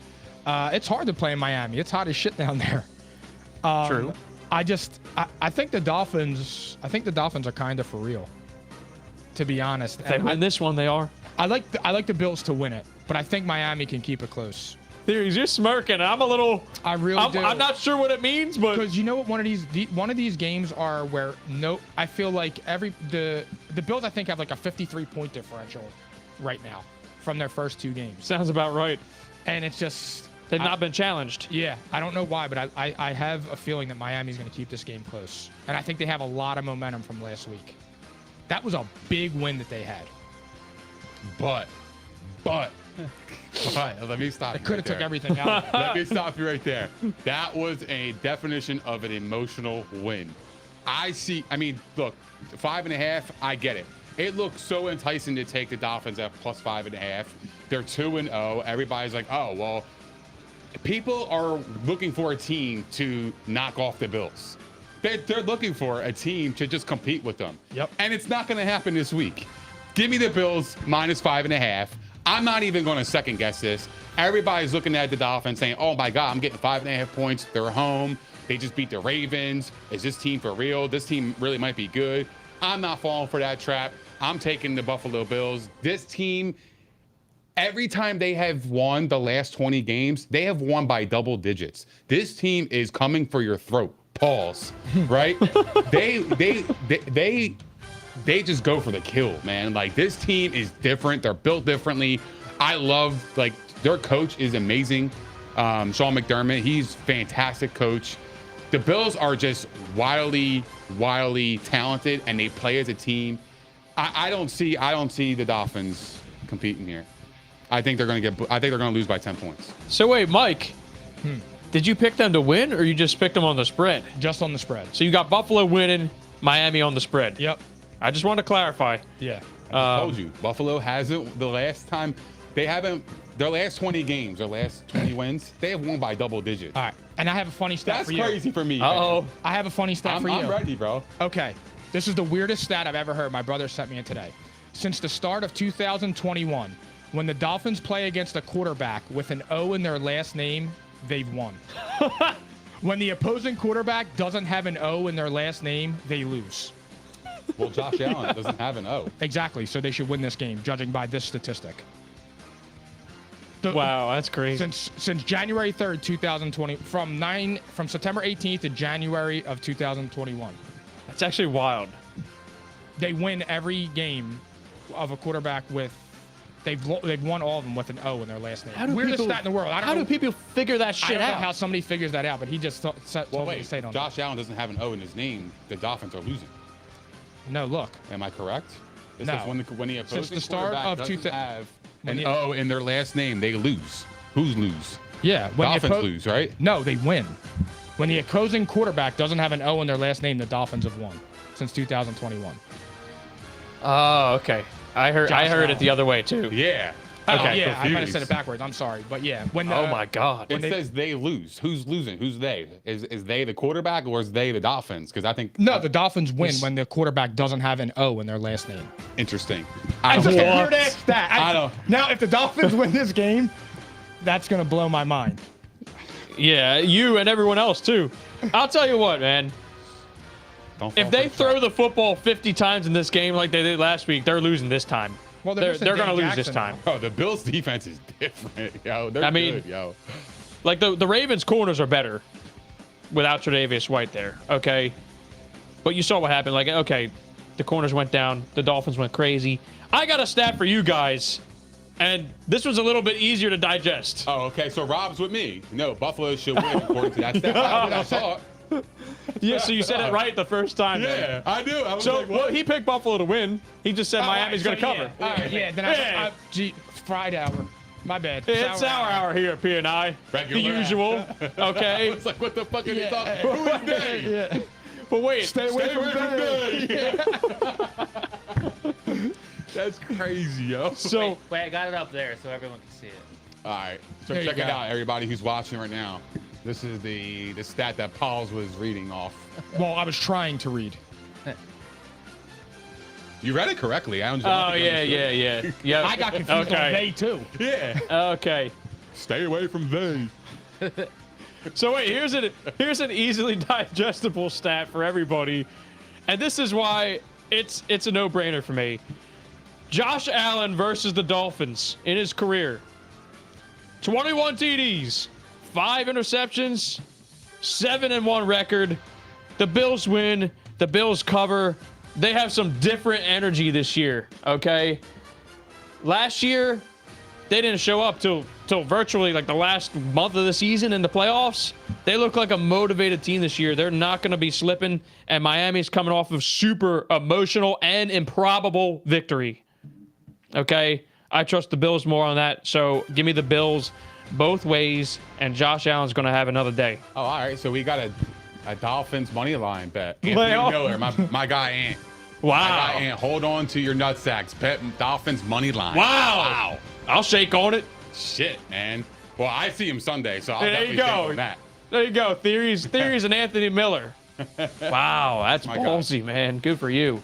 S2: it's hard to play in Miami. It's hot as shit down there.
S3: True.
S2: I think the Dolphins. I think the Dolphins are kind of for real. To be honest,
S3: If they win this one, they are.
S2: I like the Bills to win it, but I think Miami can keep it close.
S3: Theories, you're smirking. I'm a little.
S2: I really do.
S3: I'm not sure what it means, but
S2: because you know what, one of these games are where I feel like the Bills I think have like a 53-point differential right now from their first 2 games,
S3: sounds about right.
S2: and it's just
S3: They've not been challenged.
S2: Yeah, I don't know why, but I have a feeling that Miami's going to keep this game close, and I think they have a lot of momentum from last week. That was a big win that they had.
S4: But let me stop.
S2: It could have took everything out.
S4: Let me stop you right there. That was a definition of an emotional win. I mean, look, 5.5. I get it. It looks so enticing to take the Dolphins at plus 5.5. They're 2-0. Everybody's like, oh well. People are looking for a team to knock off the Bills. They're looking for a team to just compete with them.
S2: Yep.
S4: And it's not going to happen this week. Give me the Bills minus 5.5. I'm not even going to second guess this. Everybody's looking at the Dolphins saying, oh my God, I'm getting 5.5 points. They're home. They just beat the Ravens. Is this team for real? This team really might be good. I'm not falling for that trap. I'm taking the Buffalo Bills. This team, every time they have won the last 20 games, they have won by double digits. This team is coming for your throat. Pause. Right? They just go for the kill, man. Like, this team is different. They're built differently. I love, like, their coach is amazing. Sean McDermott, he's fantastic coach. The Bills are just wildly talented, and they play as a team. I don't see the Dolphins competing here. I think they're going to lose by 10 points.
S3: So wait, Mike, did you pick them to win, or you just picked them on the spread?
S2: Just on the spread.
S3: So you got Buffalo winning, Miami on the spread.
S2: Yep.
S3: I just want to clarify.
S2: Yeah.
S4: I told you, Buffalo hasn't. The last time they haven't. Their last 20 games, their last 20 wins, they have won by double digits.
S2: All right. And I have a funny stat
S4: That's
S2: for you.
S4: crazy for me.
S3: Uh-oh.
S2: I have a funny stat for you.
S4: I'm ready, bro.
S2: Okay. This is the weirdest stat I've ever heard. My brother sent me it today. Since the start of 2021, when the Dolphins play against a quarterback with an O in their last name, they've won. When the opposing quarterback doesn't have an O in their last name, they lose.
S4: Well, Josh Allen doesn't have an O.
S2: Exactly. So they should win this game, judging by this statistic.
S3: Wow, that's crazy.
S2: Since January 3rd, 2020, from September 18th to January of 2021.
S3: That's actually wild.
S2: They win every game of a quarterback with they've won all of them with an O in their last name. Weirdest stat in the world.
S3: How do people figure that shit
S2: I don't know
S3: out?
S2: how somebody figures that out, but he just told me to say it on
S4: Josh Allen doesn't have an O in his name. The Dolphins are losing.
S2: No, look.
S4: Am I correct? It
S2: No.
S4: says when the opposing
S2: Since the start
S4: quarterback
S2: of
S4: doesn't have an O in their last name, they lose. Who's lose?
S2: Yeah. When
S4: Dolphins lose, right?
S2: No, they win. When the opposing quarterback doesn't have an O in their last name, the Dolphins have won since 2021.
S3: Oh, okay. I heard it the other way too.
S4: Yeah.
S2: Okay. Yeah, I
S4: confused.
S2: might have said it backwards. I'm sorry, but yeah.
S3: Oh my God.
S4: It says they lose. Who's losing? Who's they? Is they the quarterback or is they the Dolphins? Because I think
S2: No, the Dolphins win when the quarterback doesn't have an O in their last name.
S4: interesting.
S2: That's just a
S4: What?
S2: weird ass stat.
S4: I don't.
S2: Now, if the Dolphins win this game, that's gonna blow my mind.
S3: Yeah, you and everyone else too. I'll tell you what, man. If they throw the football 50 times in this game like they did last week, they're losing this time.
S2: Well,
S3: they're going to lose this time.
S4: Oh, the Bills' defense is different, yo. They're good, yo.
S3: Like the Ravens' corners are better without Tre'Davious White there, okay? But you saw what happened. Like, okay, the corners went down. The Dolphins went crazy. I got a stat for you guys, and this was a little bit easier to digest.
S4: Oh, okay. So Rob's with me. No, Buffalo should win according to that stat. I saw it.
S3: Yeah, so you said it right the first time.
S4: Yeah,
S3: man.
S4: I do. I was
S3: So
S4: like, what?
S3: well, he picked Buffalo to win. He just said Miami's going to cover.
S2: Yeah. All right, yeah. Then gee, fried hour. My bad.
S3: It's sour hour here at P&I. The
S4: Regular.
S3: usual. Okay.
S4: It's like, what the fuck are you talking
S2: Yeah.
S4: about? Who is they?
S2: Yeah.
S3: But wait.
S2: Stay away from
S4: Bay.
S2: me.
S4: That's crazy, yo.
S3: So
S5: Wait, I got it up there so everyone can see it.
S4: All right. So
S2: There you
S4: check it
S2: go.
S4: out, everybody who's watching right now. This is the stat that Pauls was reading off.
S2: Well, I was trying to read.
S4: You read it correctly. I don't
S3: Oh
S4: think you understood.
S3: yeah.
S2: I got confused on they too.
S4: Yeah.
S3: Okay.
S4: Stay away from they.
S3: So wait, here's an easily digestible stat for everybody, and this is why it's a no-brainer for me. Josh Allen versus the Dolphins in his career. 21 TDs, 5 interceptions, 7-1 record. The Bills win. The Bills cover. They have some different energy this year, okay? Last year, they didn't show up till virtually like the last month of the season in the playoffs. They look like a motivated team this year. They're not going to be slipping, and Miami's coming off of super emotional and improbable victory. Okay? I trust the Bills more on that, so give me the Bills both ways, and Josh Allen's going to have another day.
S4: Oh, all right. So we got a Dolphins money line bet.
S3: Lay
S4: Anthony
S3: off.
S4: Miller, my guy Ant. My guy
S3: Wow.
S4: Ant, hold on to your nutsacks. Bet Dolphins money line.
S3: Wow. I'll shake on it.
S4: Shit, man. Well, I see him Sunday, so I'll
S3: There
S4: definitely
S3: you
S4: take
S3: go.
S4: on that.
S3: There you go. Theories and Anthony Miller. Wow, that's
S4: My
S3: ballsy, man. Good for you.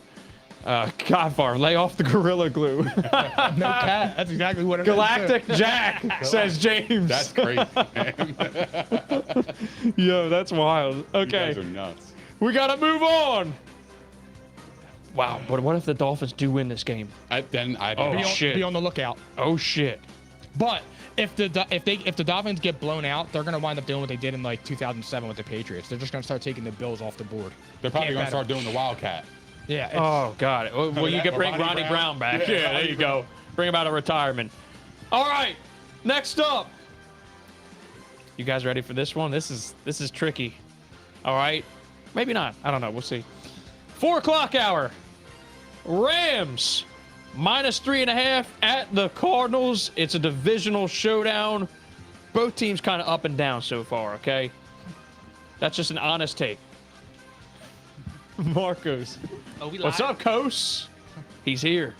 S3: Godfar, lay off the Gorilla Glue.
S2: No cat. That's exactly what it is.
S3: Galactic Jack, says James.
S4: That's crazy, man.
S3: Yo, that's wild.
S4: You
S3: Okay,
S4: guys are nuts.
S3: we got to move on. Wow, but what if the Dolphins do win this game?
S4: Then I
S3: Oh,
S2: Be on,
S3: shit.
S2: be on the lookout.
S3: Oh, shit.
S2: But if the Dolphins get blown out, they're gonna wind up doing what they did in like 2007 with the Patriots. They're just gonna start taking the Bills off the board.
S4: They're probably
S2: Can't
S4: going
S2: bet
S4: to start
S2: 'em.
S4: doing the Wildcat.
S2: Yeah. It's,
S3: Oh, God. Well, you can bring Ronnie Brown back. Yeah, there you go. Bring him out of retirement. All right, next up. You guys ready for this one? This is tricky. All right, maybe not. I don't know. We'll see. 4 o'clock hour. Rams -3.5 at the Cardinals. It's a divisional showdown. Both teams kind of up and down so far. Okay, that's just an honest take. Marcos,
S5: Oh, we
S3: what's
S5: live?
S3: up, Coase? He's here.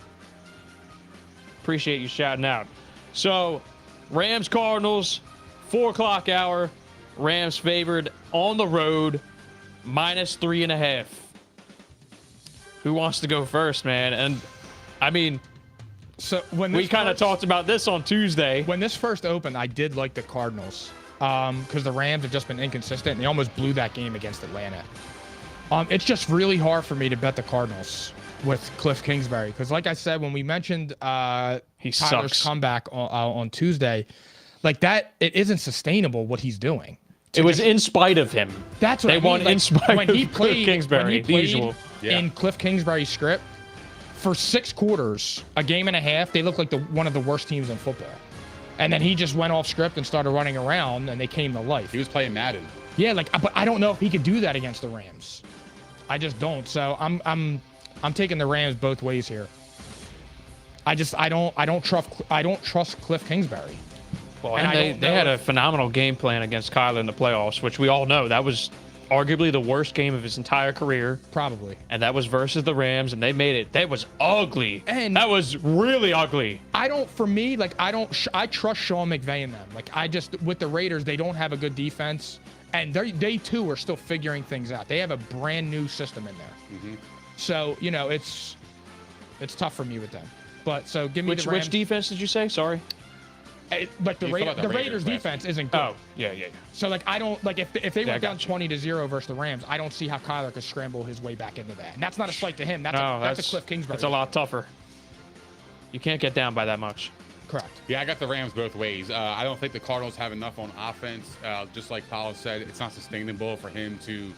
S3: Appreciate you shouting out. So, Rams Cardinals, 4 o'clock hour. Rams favored on the road, -3.5. Who wants to go first, man? And I mean,
S2: so when
S3: we
S2: this
S3: kind of
S2: first-
S3: talked about this on Tuesday.
S2: when this first opened, I did like the Cardinals because the Rams have just been inconsistent. And they almost blew that game against Atlanta. It's just really hard for me to bet the Cardinals with Cliff Kingsbury because, like I said, when we mentioned
S3: He
S2: Tyler's
S3: sucks.
S2: comeback on Tuesday, like that, it isn't sustainable what he's doing.
S3: It was in spite of him.
S2: That's what
S3: They
S2: I mean.
S3: won
S2: like,
S3: in spite
S2: when
S3: of
S2: he
S3: Cliff
S2: played,
S3: Kingsbury,
S2: when he
S3: the
S2: played
S3: usual.
S4: Yeah.
S2: in Cliff Kingsbury's script for 6 quarters, a game and a half, they looked like one of the worst teams in football. And then he just went off script and started running around, and they came to life.
S4: He was playing Madden.
S2: Yeah, like, but I don't know if he could do that against the Rams. I just don't. So I'm taking the Rams both ways here. I don't trust Cliff Kingsbury.
S3: Well,
S2: And
S3: and
S2: I
S3: they
S2: don't know
S3: had a
S2: if-
S3: phenomenal game plan against Kyler in the playoffs, which we all know that was arguably the worst game of his entire career.
S2: Probably.
S3: And that was versus the Rams, and they made it. That was ugly.
S2: And-
S3: that was really ugly.
S2: I trust Sean McVay in them. Like with the Raiders, they don't have a good defense, and they too are still figuring things out. They have a brand new system in there. So, it's tough for me with them. But so give me the Rams.
S3: Which defense did you say? Sorry.
S2: Like the
S4: You're talking about the
S2: Raiders
S4: Raiders last
S2: defense
S4: week.
S2: isn't good.
S3: Oh, yeah.
S2: So like I don't like if they
S3: Yeah, I
S2: went down
S3: got you.
S2: 20-0 versus the Rams, I don't see how Kyler could scramble his way back into that. And that's not a slight to him. That's
S3: No,
S2: that's a Cliff Kingsbury.
S3: That's a lot tougher. You can't get down by that much.
S2: Correct.
S4: Yeah, I got the Rams both ways. I don't think the Cardinals have enough on offense. Just like Paulo said, it's not sustainable for him to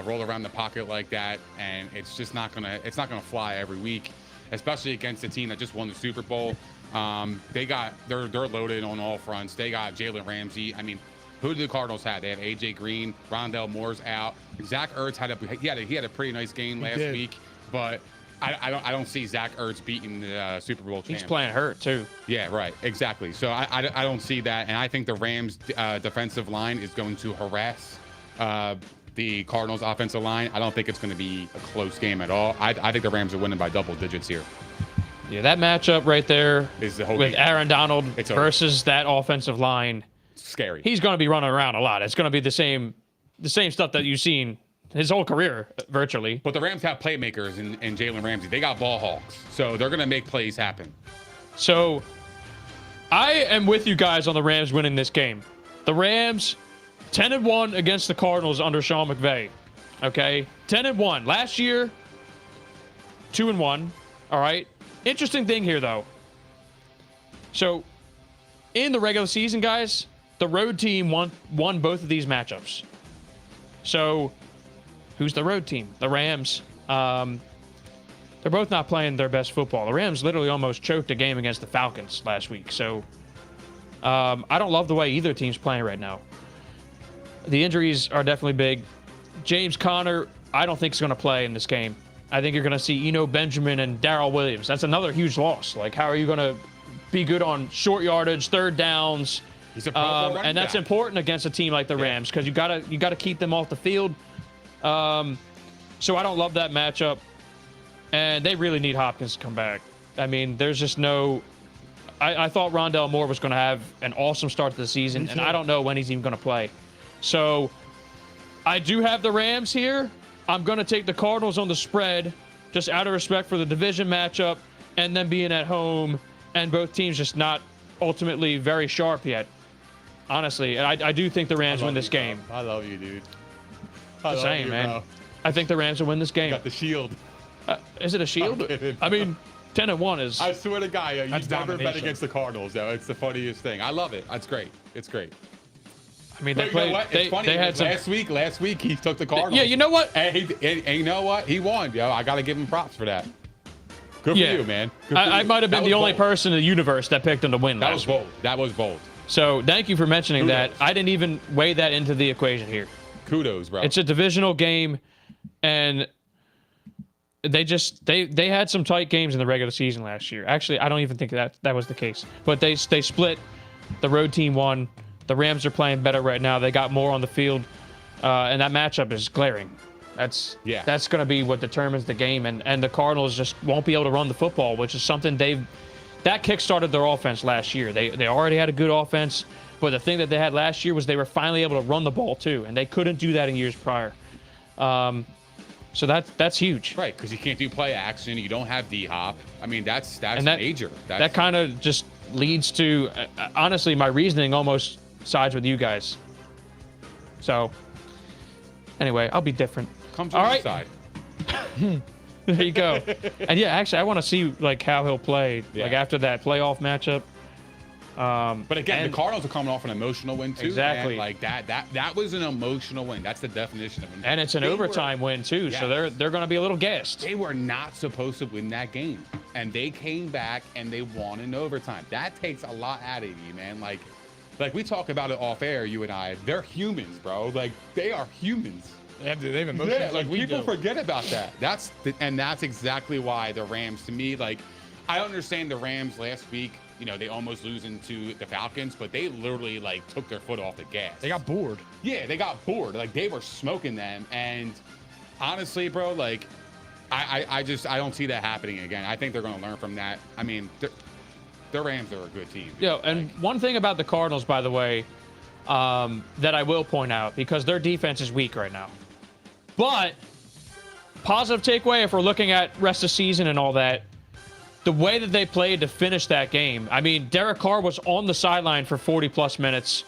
S4: roll around the pocket like that, and it's just not gonna fly every week, especially against a team that just won the Super Bowl. They're loaded on all fronts. They got Jalen Ramsey. I mean, who do the Cardinals have? They have AJ Green, Rondell Moore's out. Zach Ertz had a pretty nice game last week, but I don't see Zach Ertz beating the Super Bowl champ.
S3: He's playing hurt too.
S4: Yeah, right. Exactly. So I don't see that. And I think the Rams defensive line is going to harass the Cardinals offensive line. I don't think it's going to be a close game at all. I think the Rams are winning by double digits here.
S3: Yeah, that matchup right there
S4: Is the whole
S3: with
S4: game.
S3: Aaron Donald
S4: It's over.
S3: versus that offensive line.
S4: Scary.
S3: He's going to be running around a lot. It's going to be the same stuff that you've seen his whole career virtually.
S4: But the Rams have playmakers in Jalen Ramsey. They got ball hawks. So they're going to make plays happen.
S3: So I am with you guys on the Rams winning this game. The Rams 10-1 against the Cardinals under Sean McVay. Okay? 10-1. Last year 2-1. All right? Interesting thing here though. So in the regular season, guys, the road team won both of these matchups. So who's the road team? The Rams. They're both not playing their best football. The Rams literally almost choked a game against the Falcons last week. So I don't love the way either team's playing right now. The injuries are definitely big. James Conner, I don't think is going to play in this game. I think you're going to see Eno Benjamin and Darrell Williams. That's another huge loss. Like, how are you going to be good on short yardage, third downs?
S4: He's a Pro Bowl running
S3: And that's
S4: back.
S3: important against a team like the Rams because you gotta keep them off the field. So I don't love that matchup, and they really need Hopkins to come back. I mean, there's just no. I thought Rondell Moore was going to have an awesome start to the season, and I don't know when he's even going to play. So I do have the Rams here. I'm going to take the Cardinals on the spread, just out of respect for the division matchup, and then being at home, and both teams just not ultimately very sharp yet. Honestly, and I do think the Rams win this game.
S4: I love you, dude.
S3: Just saying, man. I think the Rams will win this game.
S4: Got the shield.
S3: Is it a shield?
S4: I'm kidding.
S3: I mean, 10-1 is.
S4: I swear to God, you
S2: That's
S4: never bet
S2: domination.
S4: against the Cardinals, though. It's the funniest thing. I love it. That's great. It's great.
S3: I mean,
S4: But
S3: they
S4: you know
S3: played.
S4: what? It's funny.
S3: They had some.
S4: Last week he took the Cardinals.
S3: Yeah, you know what?
S4: And you know what? He won, yo. I got to give him props for that. Good
S3: Yeah.
S4: for you, man. Good for
S3: I
S4: you.
S3: might have been
S4: That
S3: the
S4: was
S3: only
S4: bold.
S3: person in the universe that picked them to win
S4: That
S3: last
S4: was
S3: week.
S4: bold. That was bold.
S3: So thank you for mentioning that.
S4: Kudos.
S3: I didn't even weigh that into the equation here.
S4: Kudos, bro.
S3: It's a divisional game, and they had some tight games in the regular season last year. Actually, I don't even think that was the case. But they split. The road team won. The Rams are playing better right now. They got more on the field, and that matchup is glaring. That's going to be what determines the game, and the Cardinals just won't be able to run the football, which is something that kick-started their offense last year. They already had a good offense, but the thing that they had last year was they were finally able to run the ball too, and they couldn't do that in years prior. So that's huge.
S4: right, because you can't do play action. You don't have D-Hop. I mean, that's major.
S3: That kind of just leads to, honestly, my reasoning almost sides with you guys. So, anyway, I'll be different.
S4: Come to
S3: All
S4: the
S3: right.
S4: side.
S3: There you go. And yeah, actually, I want to see like how he'll play like
S4: Yeah.
S3: after that playoff matchup.
S4: But again,
S3: And-
S4: the Cardinals are coming off an emotional win too.
S3: Exactly.
S4: Man. Like that was an emotional win. That's the definition of it.
S3: And it's an overtime win too, so
S4: Yes.
S3: they're going to be a little gassed.
S4: They were not supposed to win that game, and they came back and they won in overtime. That takes a lot out of you, man. Like we talk about it off air, you and I. They're humans, bro. Like they are humans.
S2: They have emotions
S4: Yeah,
S2: like
S4: like
S2: we
S4: people
S2: do.
S4: forget about that. That's exactly why the Rams, to me, like I understand the Rams last week. You know, they almost losing to the Falcons, but they literally like took their foot off the gas.
S2: They got bored.
S4: Yeah, they got bored. Like they were smoking them, and honestly, bro, like I don't see that happening again. I think they're going to learn from that. I mean, the Rams are a good team.
S3: Yo, and one thing about the Cardinals, by the way, that I will point out, because their defense is weak right now. But positive takeaway, if we're looking at rest of season and all that, the way that they played to finish that game. I mean, Derek Carr was on the sideline for 40-plus minutes.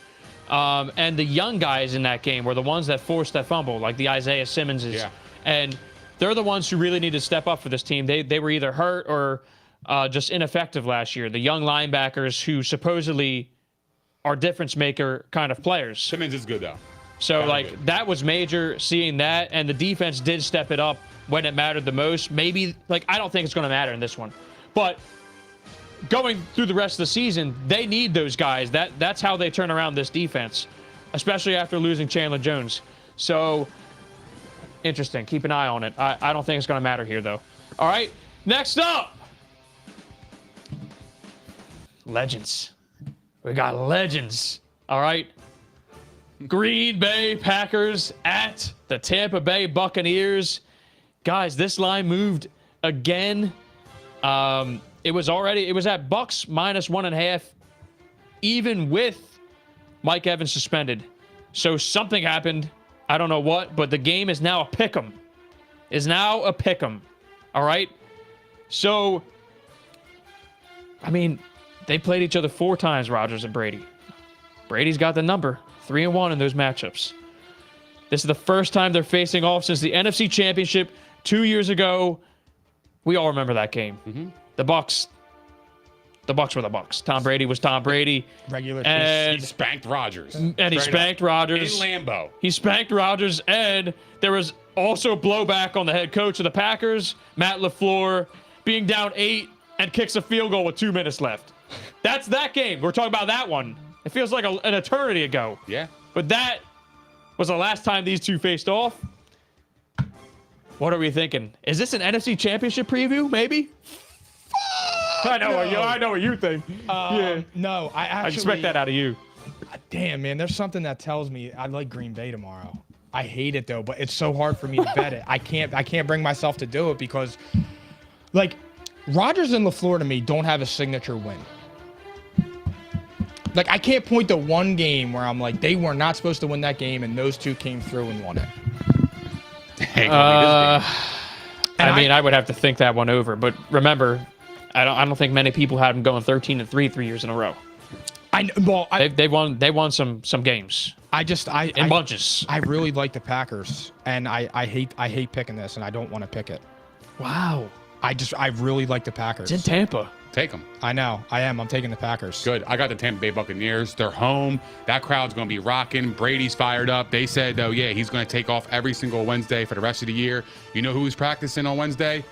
S3: And the young guys in that game were the ones that forced that fumble, like the Isaiah Simmonses.
S4: Yeah.
S3: And they're the ones who really need to step up for this team. They were either hurt or just ineffective last year. The young linebackers who supposedly are difference maker kind of players.
S4: Simmons is good though.
S3: So
S4: Very good.
S3: that was major seeing that, and the defense did step it up when it mattered the most. Maybe I don't think it's going to matter in this one, but going through the rest of the season, they need those guys. That's how they turn around this defense, especially after losing Chandler Jones. So interesting. Keep an eye on it. I don't think it's going to matter here though. All right, next up, legends. We got legends. All right. Green Bay Packers at the Tampa Bay Buccaneers. Guys, this line moved again. It was at Bucks -1.5, even with Mike Evans suspended. So something happened. I don't know what, but the game is now a pick'em. All right. So, I mean, they played each other 4 times, Rodgers and Brady. Brady's got the number, 3-1 in those matchups. This is the first time they're facing off since the NFC Championship 2 years ago. We all remember that game.
S4: Mm-hmm.
S3: The Bucks were the Bucks. Tom Brady was Tom Brady.
S2: Regular
S3: And
S4: He spanked Rodgers.
S3: he
S4: Straight
S3: spanked
S4: up.
S3: Rodgers.
S4: In Lambeau.
S3: He spanked Rodgers, and there was also blowback on the head coach of the Packers, Matt LaFleur, being down 8 and kicks a field goal with 2 minutes left. That's that game. We're talking about that one. It feels like an eternity ago.
S4: Yeah.
S3: But that was the last time these two faced off. What are we thinking? Is this an NFC Championship preview? Maybe. I know what you think. Yeah.
S2: No,
S3: I expect that out of you.
S2: Damn, man, there's something that tells me I like Green Bay tomorrow. I hate it though, but it's so hard for me to bet it. I can't bring myself to do it because, like, Rodgers and LaFleur to me don't have a signature win. Like, I can't point to one game where I'm like, they were not supposed to win that game, and those two came through and won it.
S3: I would have to think that one over. But remember, I don't think many people had them going 13-3 3 years in a row. They won some games. In bunches.
S2: I really like the Packers, and I hate picking this, and I don't want to pick it.
S3: Wow.
S2: I really like the Packers.
S3: It's in Tampa.
S4: Take them.
S2: I know. I am. I'm taking the Packers.
S4: Good. I got the Tampa Bay Buccaneers. They're home. That crowd's going to be rocking. Brady's fired up. They said, though, yeah, he's going to take off every single Wednesday for the rest of the year. You know who's practicing on Wednesday?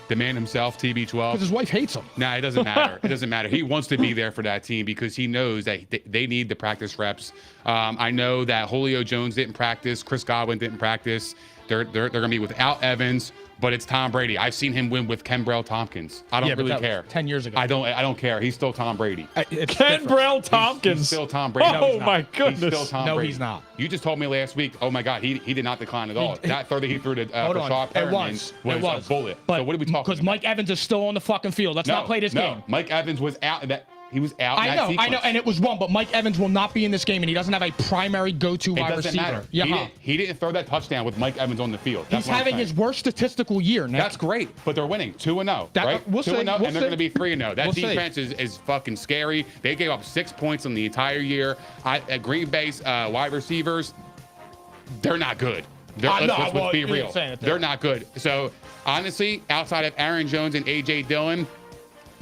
S4: The man himself, TB12.
S2: Because his wife hates him.
S4: Nah, it doesn't matter. It doesn't matter. He wants to be there for that team because he knows that they need the practice reps. I know that Julio Jones didn't practice. Chris Godwin didn't practice. They're going to be without Evans. But it's Tom Brady. I've seen him win with Kenbrell Tompkins. I don't really care.
S2: 10 years ago.
S4: I don't care. He's still Tom Brady.
S3: Kenbrell Tompkins.
S4: He's still Tom Brady.
S3: Oh, my goodness.
S4: He's still Tom
S2: No,
S4: Brady.
S2: he's not.
S4: You just told me last week, oh my God, he did not decline at all. That throw that he threw to Rashad Perriman was a bullet.
S2: But
S4: so what are we talking
S2: Because
S4: about?
S2: Mike Evans is still on the fucking field. Let's not play this game.
S4: Mike Evans was out. He was out.
S2: I know, and it was wrong. But Mike Evans will not be in this game, and he doesn't have a primary go-to wide
S4: doesn't
S2: receiver.
S4: matter.
S2: Yeah,
S4: He didn't throw that touchdown with Mike Evans on the field. That's
S2: he's
S4: what I'm
S2: having
S4: saying.
S2: his worst statistical year. Nick.
S4: That's great, but they're winning 2-0,
S2: That-
S4: right?
S2: we'll
S4: 2-0,
S2: see,
S4: and
S2: we'll
S4: they're
S2: see.
S4: going to be 3-0. That
S2: We'll see.
S4: defense is fucking scary. They gave up 6 points in the entire year. At Green Bay's wide receivers, they're not good. Let's be real. They're not good. So honestly, outside of Aaron Jones and AJ Dillon,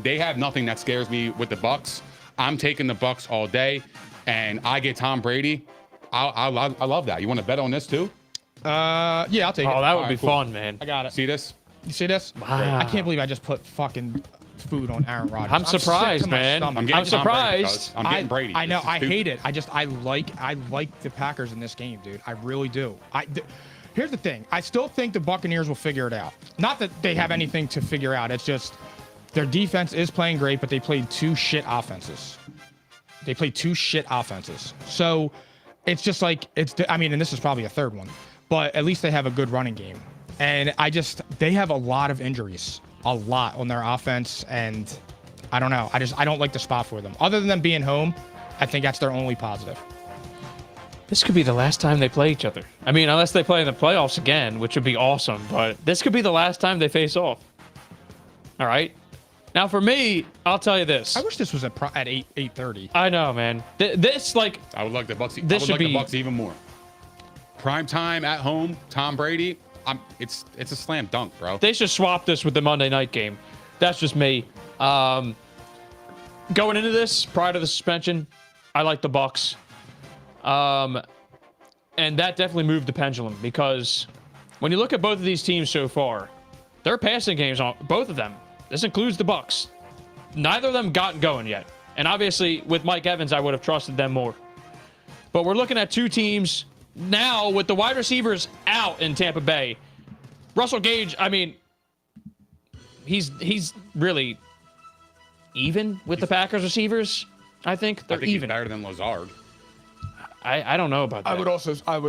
S4: they have nothing that scares me with the Bucks. I'm taking the Bucks all day, and I get Tom Brady. I love that. You want to bet on this too?
S2: Yeah, I'll take it.
S3: Oh, that would be
S4: cool.
S3: fun, man.
S2: I got it.
S4: See this?
S2: You see this?
S3: Wow.
S2: I can't believe I just put fucking food on Aaron Rodgers.
S3: I'm
S2: sick
S3: surprised,
S2: to my
S3: man.
S2: stomach.
S4: I'm getting Tom Brady,
S3: surprised.
S4: cuz. I'm getting Brady.
S2: I know.
S4: This is
S2: I
S4: stupid.
S2: hate it. I like the Packers in this game, dude. I really do. Here's the thing. I still think the Buccaneers will figure it out. Not that they have anything to figure out. It's just their defense is playing great, but they played 2 shit offenses. So it's just like and this is probably a third one, but at least they have a good running game. And they have a lot of injuries, a lot on their offense, and I don't know. I don't like the spot for them. Other than them being home, I think that's their only positive.
S3: This could be the last time they play each other. I mean, unless they play in the playoffs again, which would be awesome. But this could be the last time they face off. All right. Now, for me, I'll tell you this.
S2: I wish this was at 8:30.
S3: I know, man. This, like,
S4: I would like the Bucks.
S3: This should
S4: the
S3: be-
S4: Bucks even more. Prime time at home, Tom Brady. It's a slam dunk, bro.
S3: they should swap this with the Monday night game. That's just me. Going into this, prior to the suspension, I like the Bucks. And that definitely moved the pendulum because when you look at both of these teams so far, their passing games on both of them. This includes the Bucks. Neither of them gotten going yet. And obviously, with Mike Evans, I would have trusted them more. But we're looking at two teams now with the wide receivers out in Tampa Bay. Russell Gage, I mean, he's really even with the Packers receivers. I think they're
S4: I think
S3: even.
S4: he's better than Lazard.
S3: I don't know about that.
S2: I would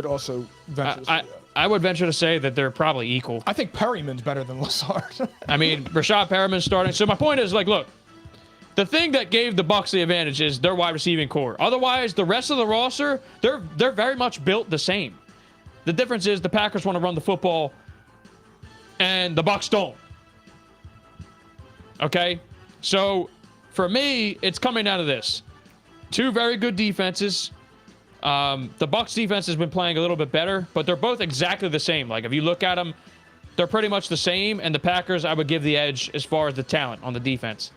S2: also venture to say that.
S3: I would venture to say that they're probably equal.
S2: I think Perryman's better than Lazard.
S3: I mean, Rashad Perriman's starting. So my point is, like, look, the thing that gave the Bucs the advantage is their wide receiving core. Otherwise, the rest of the roster, they're very much built the same. The difference is the Packers want to run the football, and the Bucs don't. Okay, so for me, it's coming down to this: two very good defenses. The Bucs defense has been playing a little bit better, but they're both exactly the same. Like, if you look at them, they're pretty much the same, and the Packers, I would give the edge as far as the talent on the defense.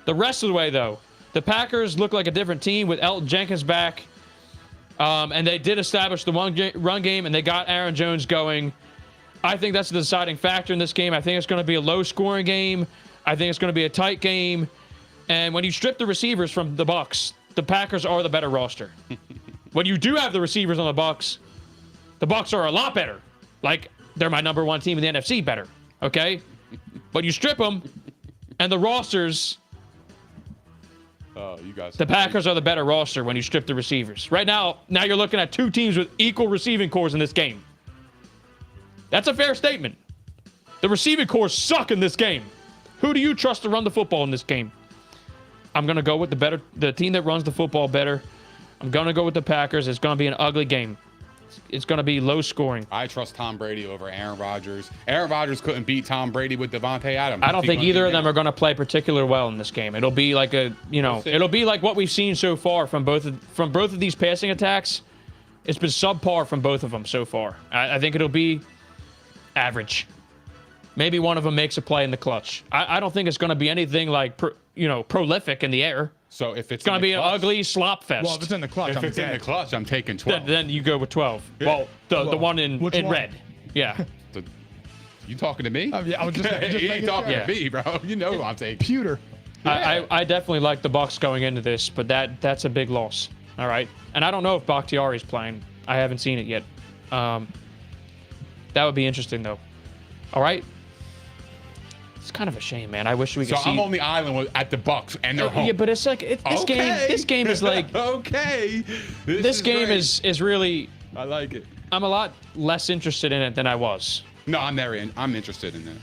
S3: The rest of the way, though, the Packers look like a different team with Elton Jenkins back, and they did establish the run game, and they got Aaron Jones going. I think that's the deciding factor in this game. I think it's going to be a low-scoring game. I think it's going to be a tight game. And when you strip the receivers from the Bucs, the Packers are the better roster. When you do have the receivers on the Bucs are a lot better. Like, they're my number one team in the NFC better. Okay? But you strip them, and the rosters,
S4: You guys.
S3: the Packers are the better roster when you strip the receivers. Right now you're looking at two teams with equal receiving cores in this game. That's a fair statement. The receiving cores suck in this game. Who do you trust to run the football in this game? I'm going to go with the team that runs the football better. I'm going to go with the Packers. It's going to be an ugly game. It's going to be low scoring.
S4: I trust Tom Brady over Aaron Rodgers. Aaron Rodgers couldn't beat Tom Brady with Devontae Adams.
S3: I don't think either of them are going to play particularly well in this game. It'll be like it'll be like what we've seen so far from both of these passing attacks. It's been subpar from both of them so far. I think it'll be average. Maybe one of them makes a play in the clutch. I don't think it's going to be anything like prolific in the air.
S4: So if
S3: It's going to be an ugly slop fest.
S2: Well, if it's in the clutch,
S4: if
S2: I'm
S4: it's in
S2: dead.
S4: the clutch, I'm taking 12.
S3: Then you go with 12.
S4: Yeah.
S3: Well, the one in
S2: Which one?
S3: red. Yeah.
S4: You talking to me?
S2: Yeah, I was just
S4: you
S2: making
S4: ain't talking
S3: sure.
S4: to me, bro. You know who I'm taking.
S2: Pewter.
S3: I definitely like the Bucs going into this, but that's a big loss. All right. And I don't know if Bakhtiari's playing. I haven't seen it yet. That would be interesting, though. All right. It's kind of a shame, man. I wish we could
S4: So
S3: see.
S4: I'm on the island at the Bucks, and they're home.
S3: Yeah, but it's like this game is like
S4: okay.
S3: this game
S4: great.
S3: is really.
S4: I like it.
S3: I'm a lot less interested in it than I was.
S4: No, I'm interested in that.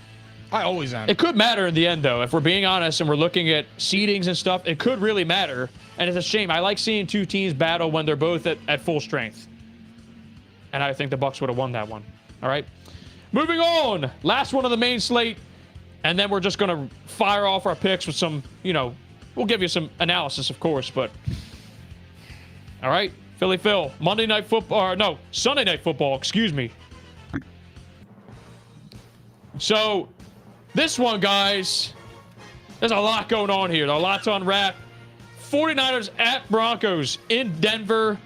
S2: I always am.
S3: It could matter in the end, though. If we're being honest and we're looking at seedings and stuff, it could really matter. And it's a shame. I like seeing two teams battle when they're both at full strength. And I think the Bucs would have won that one. All right. Moving on. Last one of the main slate. And then we're just going to fire off our picks with some, we'll give you some analysis, of course. But, all right. Philly Phil. Sunday Night Football. Excuse me. So, this one, guys, there's a lot going on here. There's a lot to unwrap. 49ers at Broncos in Denver.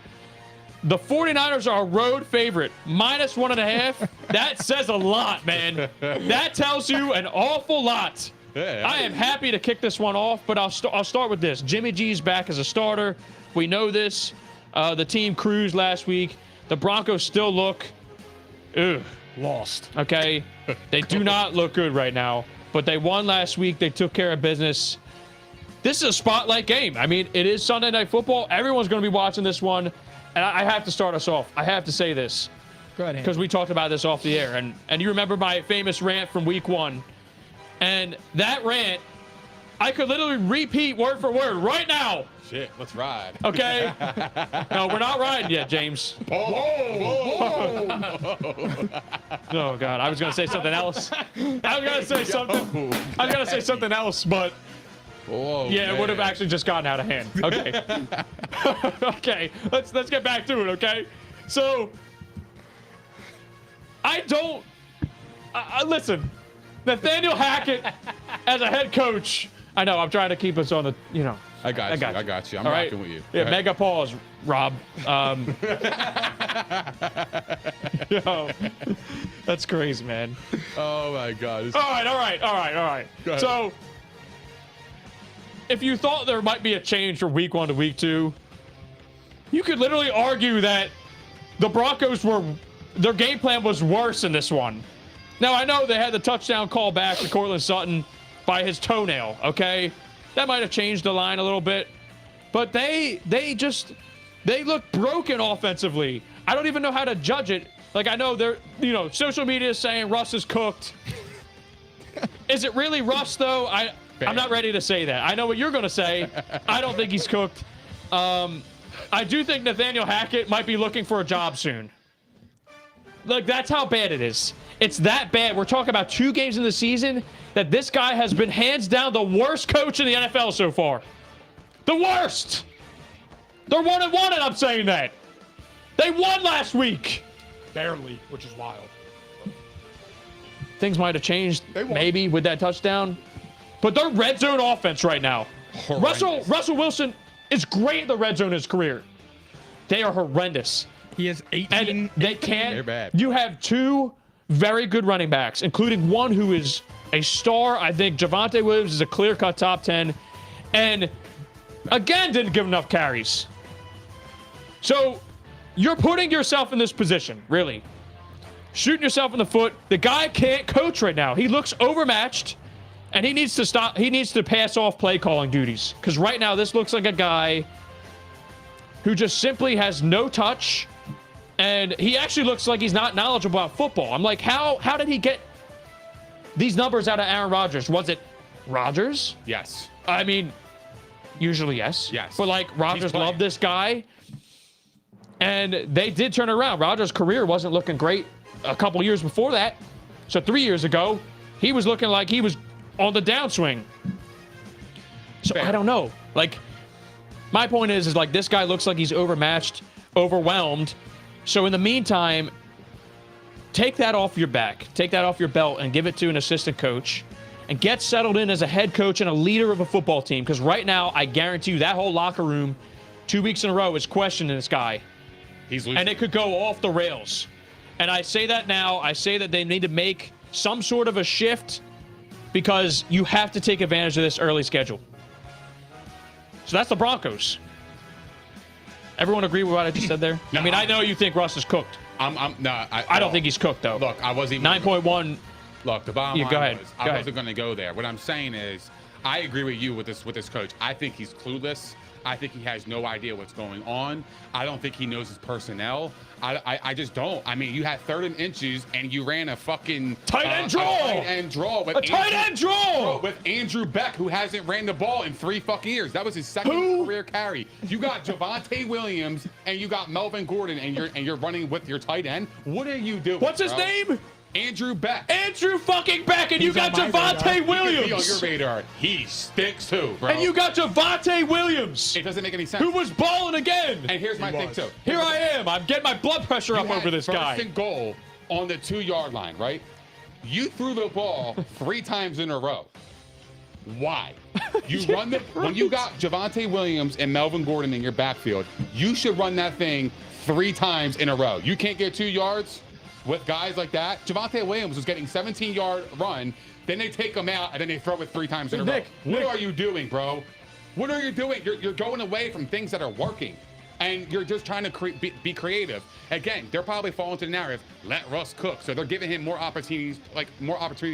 S3: The 49ers are a road favorite, -1.5. That says a lot, man. That tells you an awful lot.
S4: Yeah.
S3: I am happy to kick this one off, but I'll start with this. Jimmy G's back as a starter. We know this. The team cruised last week. The Broncos still look
S2: Lost.
S3: okay? They do not look good right now, but they won last week. They took care of business. This is a spotlight game. I mean, it is Sunday Night Football. Everyone's going to be watching this one. And I have to start us off. I have to say this.
S2: Go ahead,
S3: Because we talked about this off the air. And you remember my famous rant from week 1. And that rant, I could literally repeat word for word right now.
S4: Shit, let's ride.
S3: Okay? No, we're not riding yet, James.
S4: Whoa.
S3: Oh God, I was gonna say something else. I was gonna say something else, but
S4: Oh,
S3: yeah, it would have
S4: man.
S3: actually just gotten out of hand. Okay. Okay, let's get back to it. Okay, so I don't listen. Nathaniel Hackett as a head coach. I know I'm trying to keep us on the
S4: I got you. I'm
S3: All right.
S4: rocking with you.
S3: Yeah,
S4: Go ahead.
S3: mega pause, Rob. That's crazy, man.
S4: Oh my God.
S3: All right.
S4: Go ahead.
S3: So, if you thought there might be a change from week 1 to week 2, you could literally argue that the Broncos their game plan was worse in this one. Now, I know they had the touchdown call back to Cortland Sutton by his toenail, okay? That might have changed the line a little bit. But they look broken offensively. I don't even know how to judge it. Like, I know social media is saying Russ is cooked. Is it really Russ, though? I'm not ready to say that. I know what you're going to say. I don't think he's cooked. I do think Nathaniel Hackett might be looking for a job soon. Like, that's how bad it is. It's that bad. We're talking about 2 games in the season that this guy has been hands down the worst coach in the NFL so far. The worst. They're 1-1, and I'm saying that. They won last week.
S2: Barely, which is wild.
S3: Things might have changed,
S4: They won.
S3: maybe, with that touchdown. But they're red zone offense right now. Russell Wilson is great in the red zone in his career. They are horrendous.
S2: He has 18.
S3: And they can't.
S4: They're bad.
S3: You have 2 very good running backs, including one who is a star. I think Javonte Williams is a clear-cut top 10. And, again, didn't give enough carries. So, you're putting yourself in this position, really. Shooting yourself in the foot. The guy can't coach right now. He looks overmatched, and he needs to stop. He needs to pass off play-calling duties. Because right now, this looks like a guy who just simply has no touch. And he actually looks like he's not knowledgeable about football. I'm like, how did he get these numbers out of Aaron Rodgers? Was it Rodgers?
S4: Yes.
S3: I mean, usually yes.
S4: Yes.
S3: But, like, Rodgers
S4: playing.
S3: loved this guy. And they did turn it around. Rodgers' career wasn't looking great a couple years before that. So 3 years ago, he was looking like he was on the downswing. So
S4: Fair.
S3: I don't know. Like, my point is like this guy looks like he's overmatched, overwhelmed. So in the meantime, take that off your back, take that off your belt, and give it to an assistant coach, and get settled in as a head coach and a leader of a football team. Because right now, I guarantee you that whole locker room, 2 weeks in a row, is questioning this guy,
S4: He's losing.
S3: and it could go off the rails. And I say that now. I say that they need to make some sort of a shift because you have to take advantage of this early schedule. So that's the Broncos. Everyone agree with what I just said there?
S4: No,
S3: I mean, I know you think Russ is cooked. I don't think he's cooked, though.
S4: Look, I wasn't even
S3: 9.1.
S4: Look, the bottom
S3: Yeah,
S4: line
S3: go ahead.
S4: was
S3: Go
S4: I
S3: ahead.
S4: wasn't going to go there. What I'm saying is, I agree with you with this coach. I think he's clueless. I think he has no idea what's going on. I don't think he knows his personnel. I just don't. I mean, you had 3rd and inches, and you ran a fucking
S3: Tight end draw.
S4: A tight end draw with
S3: A tight end draw.
S4: with Andrew Beck, who hasn't ran the ball in 3 fucking years. That was his second
S3: Who?
S4: career carry. You got Javonte Williams, and you got Melvin Gordon, and you're running with your tight end. What are you doing?
S3: What's his
S4: bro?
S3: name?
S4: Andrew Beck.
S3: Andrew fucking Beck, and you got
S2: on my radar.
S3: Javonte
S4: He could be on your
S3: Williams.
S4: radar. He stinks too, bro.
S3: And you got Javonte Williams,
S4: It doesn't make any sense.
S3: who was balling again.
S4: And here's my thing
S2: was.
S4: too.
S3: Here I am. I'm getting my blood pressure
S4: You
S3: up
S4: had
S3: over this guy.
S4: First and goal on the 2-yard line, right? You threw the ball 3 times in a row. Why? You run when you got Javonte Williams and Melvin Gordon in your backfield, you should run that thing 3 times in a row. You can't get 2 yards with guys like that. Javonte Williams was getting 17-yard run, then they take him out, and then they throw it 3 times in a row. What are you doing, bro? What are you doing? You're going away from things that are working, and you're just trying to be creative. Again, they're probably falling to the narrative, let Russ cook. So they're giving him more opportunities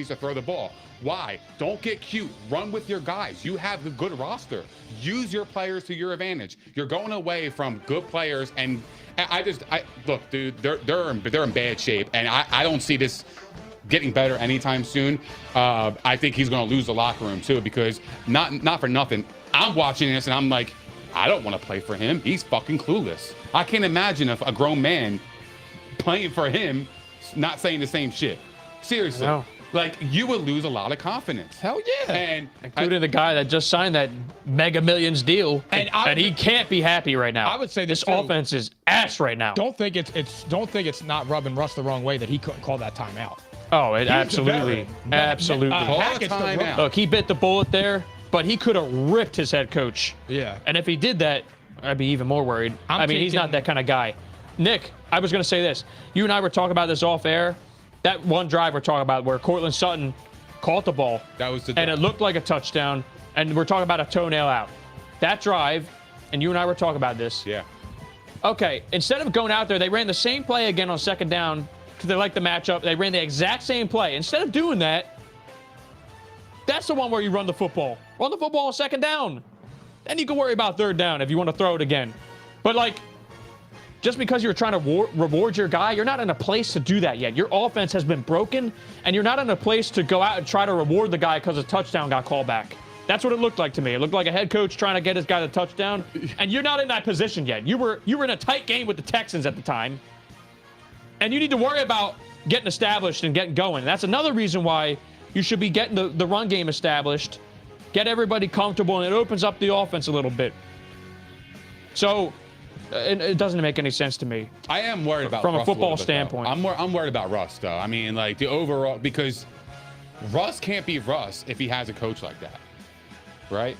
S4: to throw the ball. Why? Don't get cute. Run with your guys. You have a good roster. Use your players to your advantage. You're going away from good players, and I look, dude. They're in bad shape, and I don't see this getting better anytime soon. I think he's going to lose the locker room too, because not for nothing. I'm watching this, and I'm like, I don't want to play for him. He's fucking clueless. I can't imagine if a grown man playing for him, not saying the same shit. Seriously.
S3: No.
S4: Like, you would lose a lot of confidence.
S2: Hell yeah.
S4: And
S3: Including the guy that just signed that Mega Millions deal,
S2: And
S3: and he can't be happy right now.
S2: I would say
S3: this
S2: this too.
S3: offense is ass right now.
S2: don't think it's not rubbing Russ the wrong way that he couldn't call that timeout.
S3: Oh, it
S4: the
S3: absolutely,
S4: veteran.
S3: absolutely.
S4: Call a
S2: Hackett's the
S4: timeout.
S2: rookie.
S3: Look, he bit the bullet there, but he could have ripped his head coach.
S2: Yeah.
S3: And if he did that, I'd be even more worried.
S2: I'm
S3: He's not
S2: taking-
S3: that kind of guy. Nick, I was going to say this. You and I were talking about this off air. That one drive we're talking about where Cortland Sutton caught the ball,
S4: That was the
S3: and it looked like a touchdown, and we're talking about a toenail out. That drive, and you and I were talking about this.
S4: Yeah.
S3: Okay, instead of going out there, they ran the same play again on second down because they liked the matchup. They ran the exact same play. Instead of doing that, that's the one where you run the football. Run the football on second down. Then you can worry about third down if you want to throw it again. But, like, just because you're trying to reward your guy, you're not in a place to do that yet. Your offense has been broken, and you're not in a place to go out and try to reward the guy because a touchdown got called back. That's what it looked like to me. It looked like a head coach trying to get his guy the touchdown, and you're not in that position yet. You were in a tight game with the Texans at the time, and you need to worry about getting established and getting going. That's another reason why you should be getting the run game established, get everybody comfortable, and it opens up the offense a little bit. So it doesn't make any sense to me.
S4: I am worried about
S3: From a
S4: Russ
S3: football
S4: little bit, though.
S3: standpoint.
S4: I'm worried about Russ, though. I mean, like, the overall, because Russ can't be Russ if he has a coach like that, right?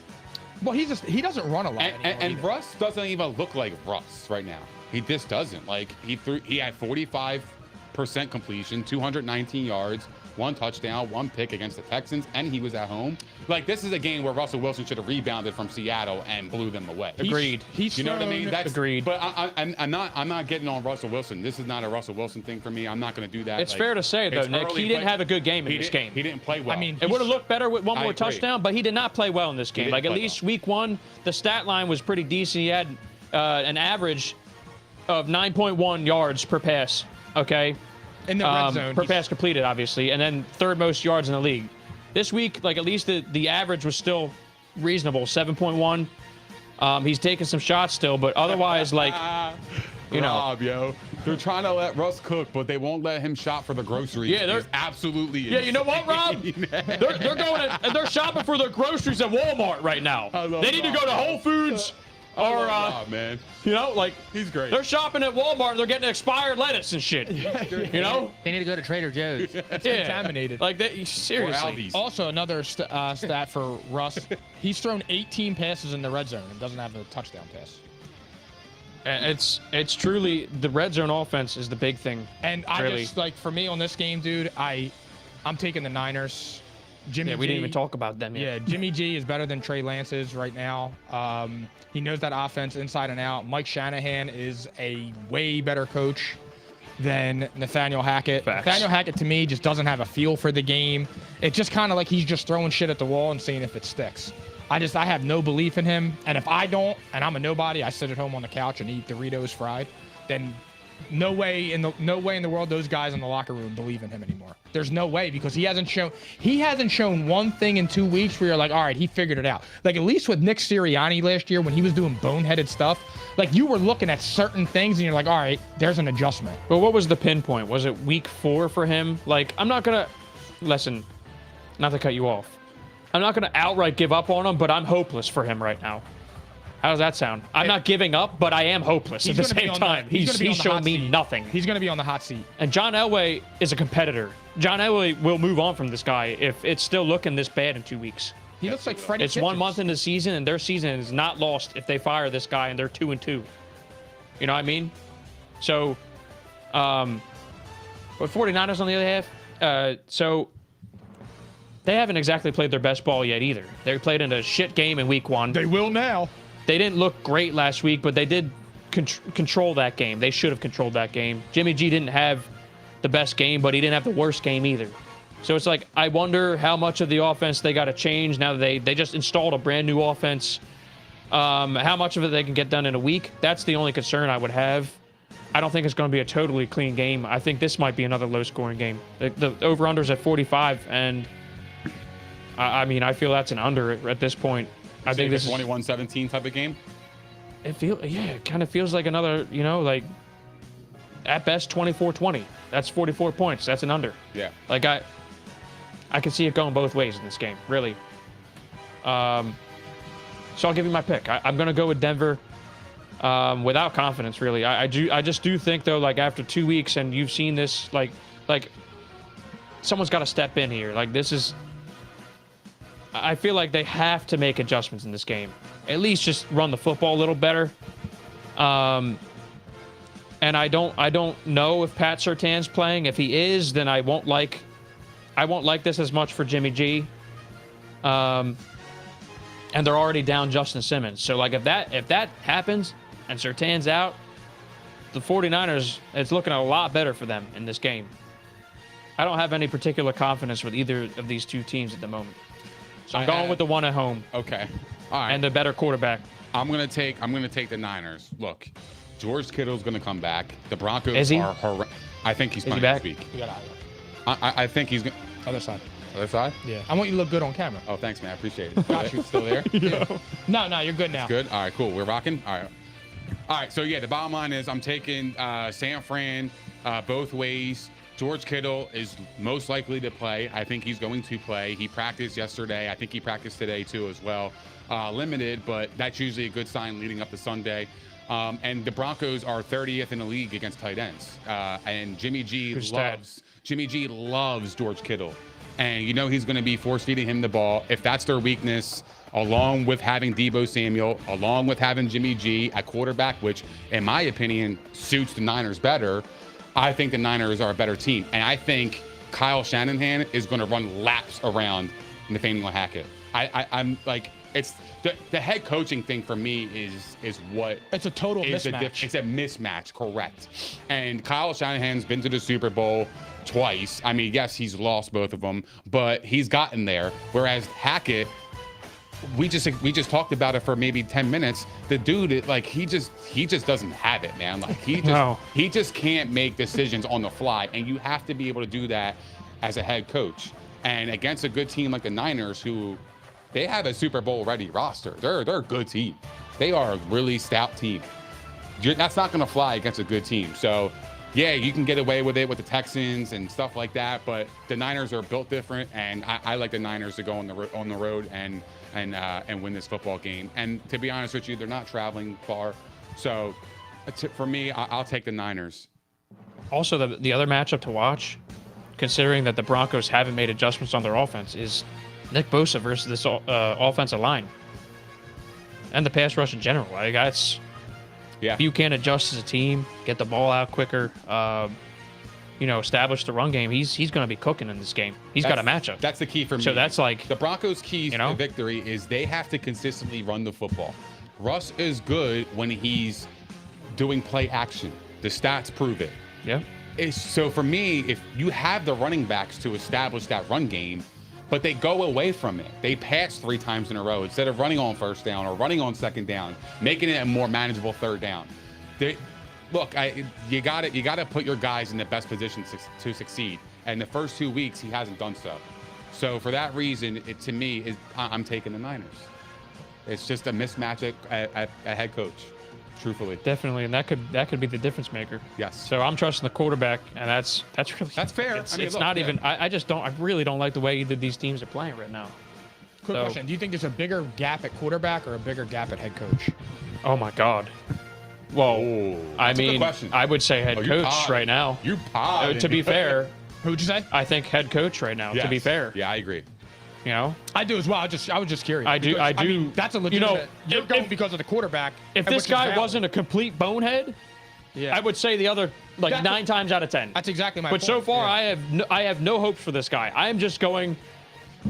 S2: Well, he doesn't run a lot anymore
S4: And
S2: either.
S4: Russ doesn't even look like Russ right now. He just doesn't. Like, he had 45% completion, 219 yards, 1 touchdown, 1 pick against the Texans, and he was at home. Like, this is a game where Russell Wilson should have rebounded from Seattle and blew them away.
S3: Agreed.
S2: He's
S4: You know what I mean?
S2: thrown-
S3: Agreed.
S4: But I'm not getting on Russell Wilson. This is not a Russell Wilson thing for me. I'm not going to do that.
S3: It's
S4: Like,
S3: fair to say, though,
S4: it's
S3: Nick,
S4: early
S3: he didn't
S4: play-
S3: have a good game in
S4: he
S3: this
S4: didn't-
S3: game.
S4: He didn't play well.
S2: I mean,
S3: It would have looked better with one
S4: I
S3: more
S4: agree.
S3: touchdown, but he did not play well in this game.
S4: didn't
S3: Like, at
S4: play
S3: least
S4: well.
S3: week 1, the stat line was pretty decent. He had an average of 9.1 yards per pass, okay?
S2: in the red zone.
S3: Per
S2: he's-
S3: pass completed, obviously, and then third most yards in the league. This week, like, at least the average was still reasonable, 7.1. He's taking some shots still, but otherwise, like, you know.
S4: Rob, yo. They're trying to let Russ cook, but they won't let him shop for the groceries.
S3: Yeah, they're-
S4: It's absolutely
S3: Yeah, you know what, Rob? They're going and they're shopping for their groceries at Walmart right now.
S4: I love
S3: They need to go to
S4: Rob.
S3: Whole Foods or
S4: Rob, man.
S3: you know, like,
S4: He's great.
S3: they're shopping at Walmart and they're getting expired lettuce and shit. You know?
S5: They need to go to Trader Joe's.
S3: Yeah.
S2: contaminated.
S3: Like, they, seriously.
S4: Aldi's.
S2: Also, another stat for Russ: he's thrown 18 passes in the red zone and doesn't have a touchdown pass.
S3: And it's truly the red zone offense is the big thing.
S2: And I
S3: Really.
S2: just like for me on this game, dude, I'm taking the Niners. Jimmy
S3: Yeah, we didn't
S2: G-
S3: even talk about them
S2: Yeah,
S3: yet.
S2: Jimmy G is better than Trey Lance is right now. He knows that offense inside and out. Mike Shanahan is a way better coach than Nathaniel Hackett.
S3: Facts.
S2: Nathaniel Hackett, to me, just doesn't have a feel for the game. It's just kind of like he's just throwing shit at the wall and seeing if it sticks. I have no belief in him. And if I don't, and I'm a nobody, I sit at home on the couch and eat Doritos fried, then no way in the world those guys in the locker room believe in him anymore. There's no way, because he hasn't shown one thing in 2 weeks where you're like, all right, he figured it out. Like, at least with Nick Sirianni last year when he was doing boneheaded stuff, like, you were looking at certain things and you're like, all right, there's an adjustment.
S3: But what was the pinpoint? Was it week 4 for him? Like, I'm not gonna listen, not to cut you off. I'm not gonna outright give up on him, but I'm hopeless for him right now. How does that sound? I'm not giving up, but I am hopeless at the
S2: gonna be
S3: same
S2: on
S3: time.
S2: he's gonna be
S3: He's
S2: on the hot
S3: shown me
S2: seat.
S3: nothing.
S2: He's going to be on the hot seat.
S3: And John Elway is a competitor. John Elway will move on from this guy if it's still looking this bad in 2 weeks.
S2: He looks like Freddie
S3: It's 1
S2: Kitchens.
S3: month into the season, and their season is not lost if they fire this guy and they're 2-2. You know what I mean? So, with 49ers on the other half, so they haven't exactly played their best ball yet either. They played in a shit game in week 1.
S2: They will now.
S3: They didn't look great last week, but they did control that game. They should have controlled that game. Jimmy G didn't have the best game, but he didn't have the worst game either. So it's like, I wonder how much of the offense they got to change now that they just installed a brand new offense. How much of it they can get done in a week. That's the only concern I would have. I don't think it's going to be a totally clean game. I think this might be another low-scoring game. The over-under's at 45, and I mean, I feel that's an under at this point. I think this is
S4: 21-17 type of game.
S3: it kind of feels like another, like at best 24-20. That's 44 points. That's an under.
S4: Yeah.
S3: Like I can see it going both ways in this game, really. So I'll give you my pick. I'm gonna go with Denver, without confidence, really. I just do think though, like after 2 weeks, and you've seen this, like someone's got to step in here. Like this is, I feel like they have to make adjustments in this game. At least just run the football a little better. And I don't know if Pat Surtain's playing. If he is, then I won't like this as much for Jimmy G. And they're already down Justin Simmons. So like if that happens and Surtain's out, the 49ers, it's looking a lot better for them in this game. I don't have any particular confidence with either of these two teams at the moment. So I'm going with the one at home.
S4: Okay. All right.
S3: And the better quarterback.
S4: I'm gonna take the Niners. Look, George Kittle's gonna come back. The Broncos
S3: Is he?
S4: are I think he's
S3: Is he
S4: playing
S3: back?
S4: this week.
S2: You got
S4: I think he's gonna
S2: other side.
S4: other side.
S2: Yeah. I want you to look good on camera.
S4: Oh, thanks, man. I appreciate it.
S2: Got you.
S4: Still there?
S2: Yeah. No, you're good now.
S4: Good. All right, cool. We're rocking. All right. So yeah, the bottom line is I'm taking San Fran both ways. George Kittle is most likely to play. I think he's going to play. He practiced yesterday. I think he practiced today too as well. Limited, but that's usually a good sign leading up to Sunday. And the Broncos are 30th in the league against tight ends. And Jimmy G loves George Kittle. And you know he's going to be force-feeding him the ball. If that's their weakness, along with having Deebo Samuel, along with having Jimmy G at quarterback, which in my opinion suits the Niners better, I think the Niners are a better team. And I think Kyle Shanahan is going to run laps around Nathaniel Hackett. I'm like, it's the head coaching thing for me is what
S2: It's a total mismatch.
S4: It's a mismatch, correct. And Kyle Shanahan's been to the Super Bowl twice. I mean, yes, he's lost both of them, but he's gotten there. Whereas Hackett, we just talked about it for maybe 10 minutes. The dude, like, he just doesn't have it, man. Like he just can't make decisions on the fly, and you have to be able to do that as a head coach. And against a good team like the Niners, who they have a Super Bowl ready roster. They're a good team. They are a really stout team. That's not going to fly against a good team. So, yeah, you can get away with it with the Texans and stuff like that, but the Niners are built different, and I like the Niners to go on the road and win this football game. And to be honest with you, they're not traveling far. So, for me, I'll take the Niners.
S3: Also, the other matchup to watch, considering that the Broncos haven't made adjustments on their offense, is Nick Bosa versus this offensive line and the pass rush in general. Like that's,
S4: yeah.
S3: If you can't adjust as a team, get the ball out quicker, establish the run game, he's going to be cooking in this game. He's got a matchup.
S4: That's the key for me.
S3: So that's like
S4: the Broncos' keys to victory is they have to consistently run the football. Russ is good when he's doing play action. The stats prove it.
S3: Yeah.
S4: So for me, if you have the running backs to establish that run game, but they go away from it. They pass 3 times in a row instead of running on first down or running on second down, making it a more manageable third down. You got to put your guys in the best position to succeed. And the first 2 weeks, he hasn't done so. So for that reason, to me, I'm taking the Niners. It's just a mismatch at head coach, truthfully.
S3: Definitely, and that could be the difference maker.
S4: Yes.
S3: So I'm trusting the quarterback, and that's
S4: fair.
S3: I really don't like the way either of these teams are playing right now.
S2: Quick question: do you think there's a bigger gap at quarterback or a bigger gap at head coach?
S3: Oh my God. Well,
S4: that's a good question.
S3: I would say head coach right now.
S4: You pod.
S3: To be fair,
S2: who'd you say?
S3: I think head coach right now.
S4: Yes.
S3: To be fair,
S4: yeah, I agree.
S3: You know,
S2: I do as well. I was just curious.
S3: I do.
S2: I mean, that's a legitimate. You're going
S3: if,
S2: because of the quarterback.
S3: If this guy wasn't a complete bonehead, I would say the other 9 times out of 10.
S2: That's exactly my point.
S3: But so far, I have no hopes for this guy. I am just going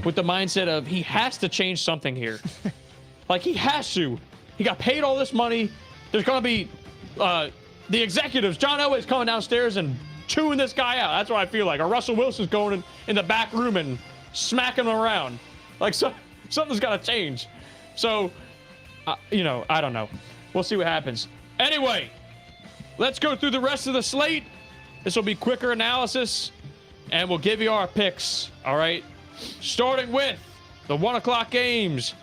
S3: with the mindset of he has to change something here. Like he has to. He got paid all this money. There's going to be the executives. John Elway's coming downstairs and chewing this guy out. That's what I feel like. Or Russell Wilson's going in the back room and smacking him around. Like something's got to change. So, I don't know. We'll see what happens. Anyway, let's go through the rest of the slate. This will be quicker analysis, and we'll give you our picks. All right. Starting with the 1 o'clock games.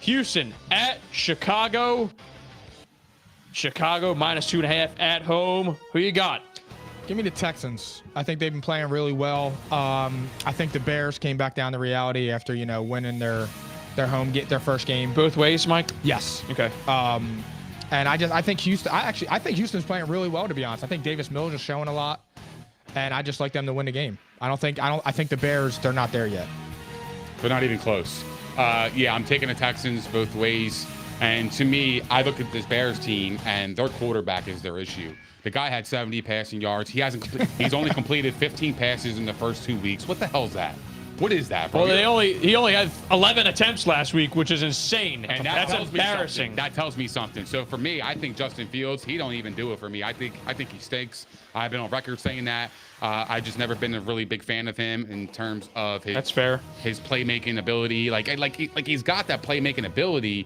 S3: Houston at Chicago. Chicago -2.5 at home. Who you got?
S2: Give me the Texans. I think they've been playing really well. I think the Bears came back down to reality after, winning their first game.
S3: Both ways, Mike?
S2: Yes.
S3: Okay.
S2: And I think Houston. I think Houston's playing really well, to be honest. I think Davis Mills is showing a lot, and I just like them to win the game. I think the Bears, they're not there yet.
S4: They're not even close. Yeah, I'm taking the Texans both ways. And to me, I look at this Bears team, and their quarterback is their issue. The guy had 70 passing yards. He's only completed 15 passes in the first 2 weeks. What the hell's that? What is that, bro?
S3: Well, he only had 11 attempts last week, which is insane.
S4: And
S3: that's
S4: tells me
S3: embarrassing.
S4: something. That tells me something. So for me, I think Justin Fields, he don't even do it for me. I think he stinks. I've been on record saying that. I just never been a really big fan of him in terms of his.
S3: That's fair.
S4: His playmaking ability, like he's got that playmaking ability,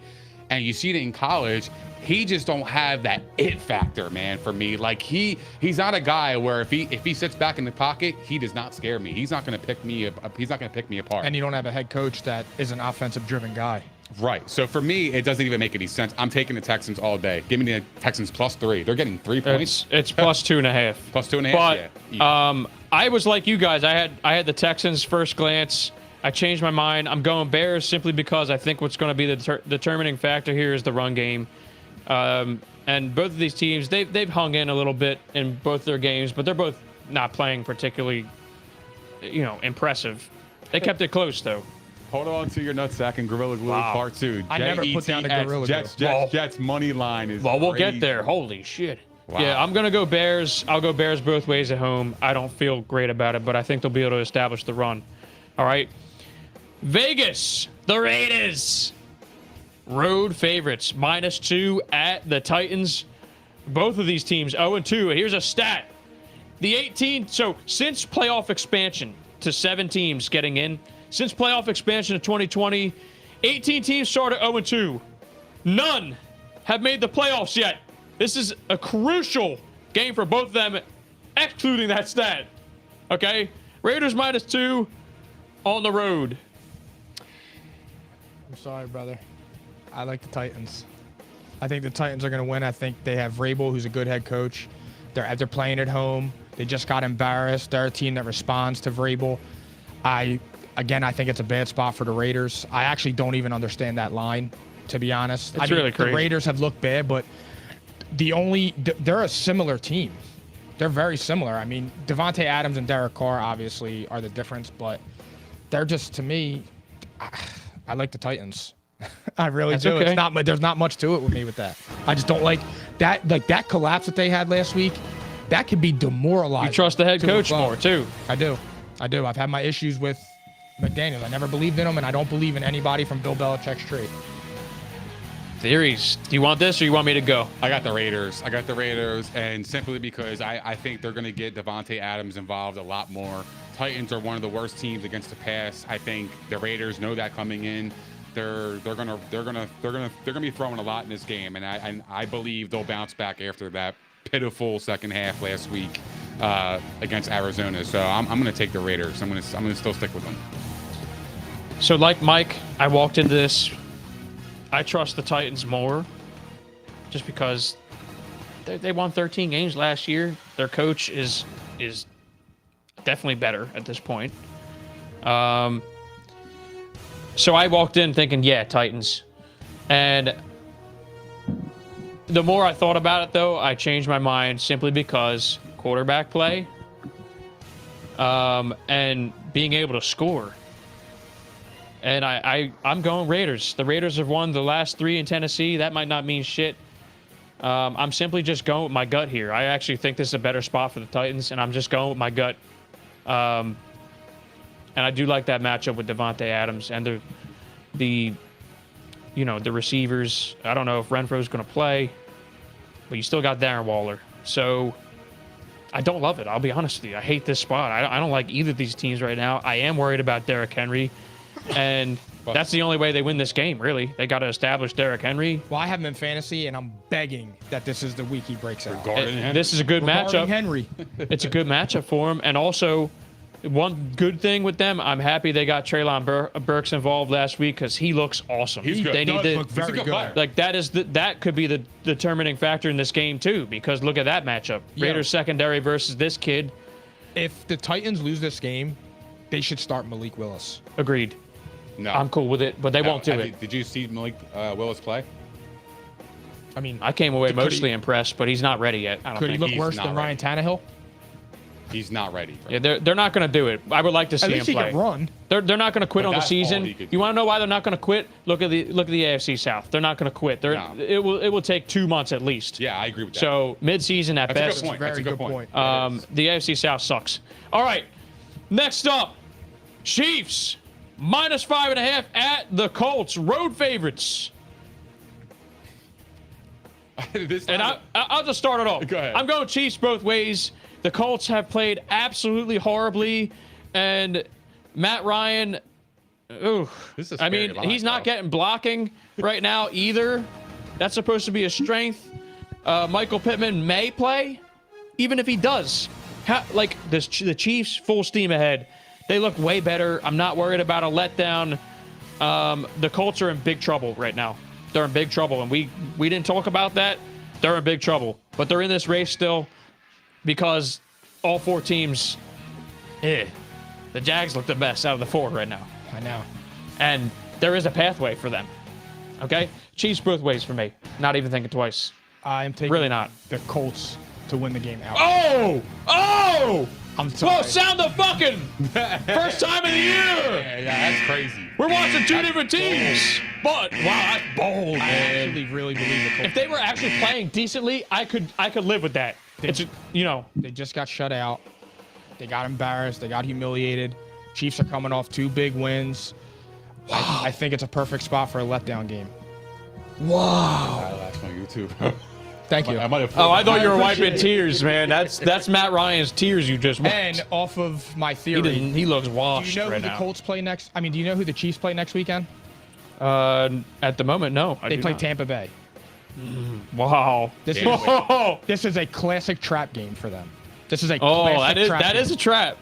S4: and you see it in college. He just don't have that it factor, man, for me. Like he's not a guy where if he sits back in the pocket, he does not scare me. He's not going to pick me up. He's not going to pick me apart.
S2: And you don't have a head coach that is an offensive driven guy.
S4: Right. So for me, it doesn't even make any sense. I'm taking the Texans all day. Give me the Texans +3. They're getting 3 points.
S3: It's +2.5.
S4: +2.5.
S3: But
S4: Yeah.
S3: I was like you guys. I had the Texans first glance. I changed my mind. I'm going Bears simply because I think what's going to be the determining factor here is the run game. And both of these teams, they've hung in a little bit in both their games, but they're both not playing particularly, impressive. They kept it close, though.
S4: Hold on to your nutsack and Gorilla Glue Part 2.
S2: I never put down the Gorilla Glue.
S4: Jets money line is
S3: Well, we'll
S4: crazy.
S3: get there. Holy shit.
S4: Wow.
S3: Yeah, I'm going to go Bears. I'll go Bears both ways at home. I don't feel great about it, but I think they'll be able to establish the run. All right. Vegas, the Raiders. Road favorites, -2 at the Titans. Both of these teams 0-2. Here's a stat. So since playoff expansion to 7 teams getting in, since playoff expansion of 2020, 18 teams started 0-2. None have made the playoffs yet. This is a crucial game for both of them, excluding that stat. Okay? Raiders -2 on the road.
S2: I'm sorry, brother. I like the Titans. I think the Titans are going to win. I think they have Vrabel, who's a good head coach. They're playing at home. They just got embarrassed. They're a team that responds to Vrabel. I think it's a bad spot for the Raiders. I actually don't even understand that line, to be honest.
S3: It's really crazy.
S2: The Raiders have looked bad, but they're a similar team. They're very similar. I mean, Devontae Adams and Derek Carr obviously are the difference, but they're just, to me, I like the Titans. I really do.
S3: Okay.
S2: There's not much to it with me with that. I just don't like that. Like that collapse that they had last week, that could be demoralizing.
S3: You trust the head coach more, too.
S2: I do. I've had my issues with McDaniels. I never believed in him, and I don't believe in anybody from Bill Belichick's tree.
S3: Theories. Do you want this or you want me to go?
S4: I got the Raiders, and simply because I think they're going to get Devontae Adams involved a lot more. Titans are one of the worst teams against the pass. I think the Raiders know that coming in. They're gonna be throwing a lot in this game, and I believe they'll bounce back after that pitiful second half last week against Arizona. So I'm gonna take the Raiders. I'm gonna still stick with them.
S3: So like Mike, I walked into this. I trust the Titans more, just because they won 13 games last year. Their coach is definitely better at this point. So I walked in thinking, yeah, Titans. And the more I thought about it, though, I changed my mind simply because quarterback play and being able to score. And I'm going Raiders. The Raiders have won the last 3 in Tennessee. That might not mean shit. I'm simply just going with my gut here. I actually think this is a better spot for the Titans, and I'm just going with my gut. And I do like that matchup with Devontae Adams and the receivers. I don't know if Renfro's going to play, but you still got Darren Waller. So I don't love it. I'll be honest with you. I hate this spot. I don't like either of these teams right now. I am worried about Derrick Henry, and that's the only way they win this game, really. They got to establish Derrick Henry.
S2: Well, I have him in fantasy, and I'm begging that this is the week he breaks out.
S3: This is a good
S2: Regarding
S3: matchup.
S2: Henry.
S3: It's a good matchup for him. And also, one good thing with them, I'm happy they got Treylon Burks involved last week because he looks awesome.
S4: He's good.
S3: They need
S2: Does
S3: to
S2: look very
S4: good
S2: good.
S4: player.
S3: like that could be the determining factor in this game too, because look at that matchup.
S2: Yeah.
S3: Raiders secondary versus this kid.
S2: If the Titans lose this game, they should start Malik Willis.
S3: Agreed.
S4: No,
S3: I'm cool with it, but they won't do it.
S4: Did you see Malik Willis play?
S2: I mean,
S3: I came away
S2: Could
S3: mostly
S2: he-
S3: impressed, but he's not ready yet. I don't
S2: could he
S3: think.
S2: look
S4: he's
S2: worse
S4: not
S2: than Ryan
S4: ready.
S2: Tannehill?
S4: He's not ready. Bro.
S3: Yeah, they're not going to do it. I would like to see
S2: At
S3: him
S2: least he
S3: play.
S2: can run.
S3: They're not going to quit
S4: But
S3: on the
S4: that's all
S3: season.
S4: he could do.
S3: You want to know why they're not going to quit? Look at the AFC South. They're not going to quit.
S4: No.
S3: It will take 2 months at least.
S4: Yeah, I agree with that.
S3: So mid-season at
S4: that's a
S3: best.
S4: good point.
S2: Very
S4: That's a good
S2: good
S4: point.
S2: point.
S3: The AFC South sucks. All right. Next up, Chiefs -5.5 at the Colts. Road favorites.
S4: This
S3: And
S4: time-
S3: I'll just start it off.
S4: Go ahead.
S3: I'm going Chiefs both ways. The Colts have played absolutely horribly, and Matt Ryan. Ooh,
S4: This is
S3: I
S4: scary
S3: mean,
S4: line,
S3: he's not
S4: bro.
S3: getting blocking right now either. That's supposed to be a strength. Michael Pittman may play, even if he does. Like the Chiefs, full steam ahead. They look way better. I'm not worried about a letdown. The Colts are in big trouble right now. They're in big trouble, and we didn't talk about that. They're in big trouble, but they're in this race still because all 4 teams. The Jags look the best out of the 4 right now,
S2: I know.
S3: and there is a pathway for them. Okay, Chiefs both ways for me. Not even thinking twice.
S2: I'm taking
S3: Really not.
S2: the Colts to win the game out.
S3: Oh!
S2: I'm sorry.
S3: Whoa! Sound the fucking first time of the year.
S4: Yeah, that's crazy.
S3: We're watching 2 different teams, but wow, that's bold,
S2: I
S3: man.
S2: actually really believe the Colts.
S3: If they were actually playing decently, I could live with that. It's
S2: They just got shut out. They got embarrassed. They got humiliated. Chiefs are coming off 2 big wins. I think it's a perfect spot for a letdown game.
S4: That's on YouTube.
S2: Thank you.
S4: I might have.
S3: Oh, I thought you were
S2: appreciate
S3: wiping
S2: it.
S3: tears, man. That's Matt Ryan's tears you just wiped.
S2: And off of my
S3: he
S2: theory,
S3: he looks
S2: do
S3: washed
S2: you know
S3: right
S2: who the
S3: now.
S2: Colts play next? I mean, do you know who the Chiefs play next weekend?
S3: At the moment, no. I
S2: They
S3: do
S2: play
S3: not.
S2: Tampa Bay.
S3: Wow.
S2: This is,
S3: Whoa.
S2: this is a classic trap game for them. This is a
S3: Oh,
S2: classic trap
S3: that
S2: game.
S3: is a trap.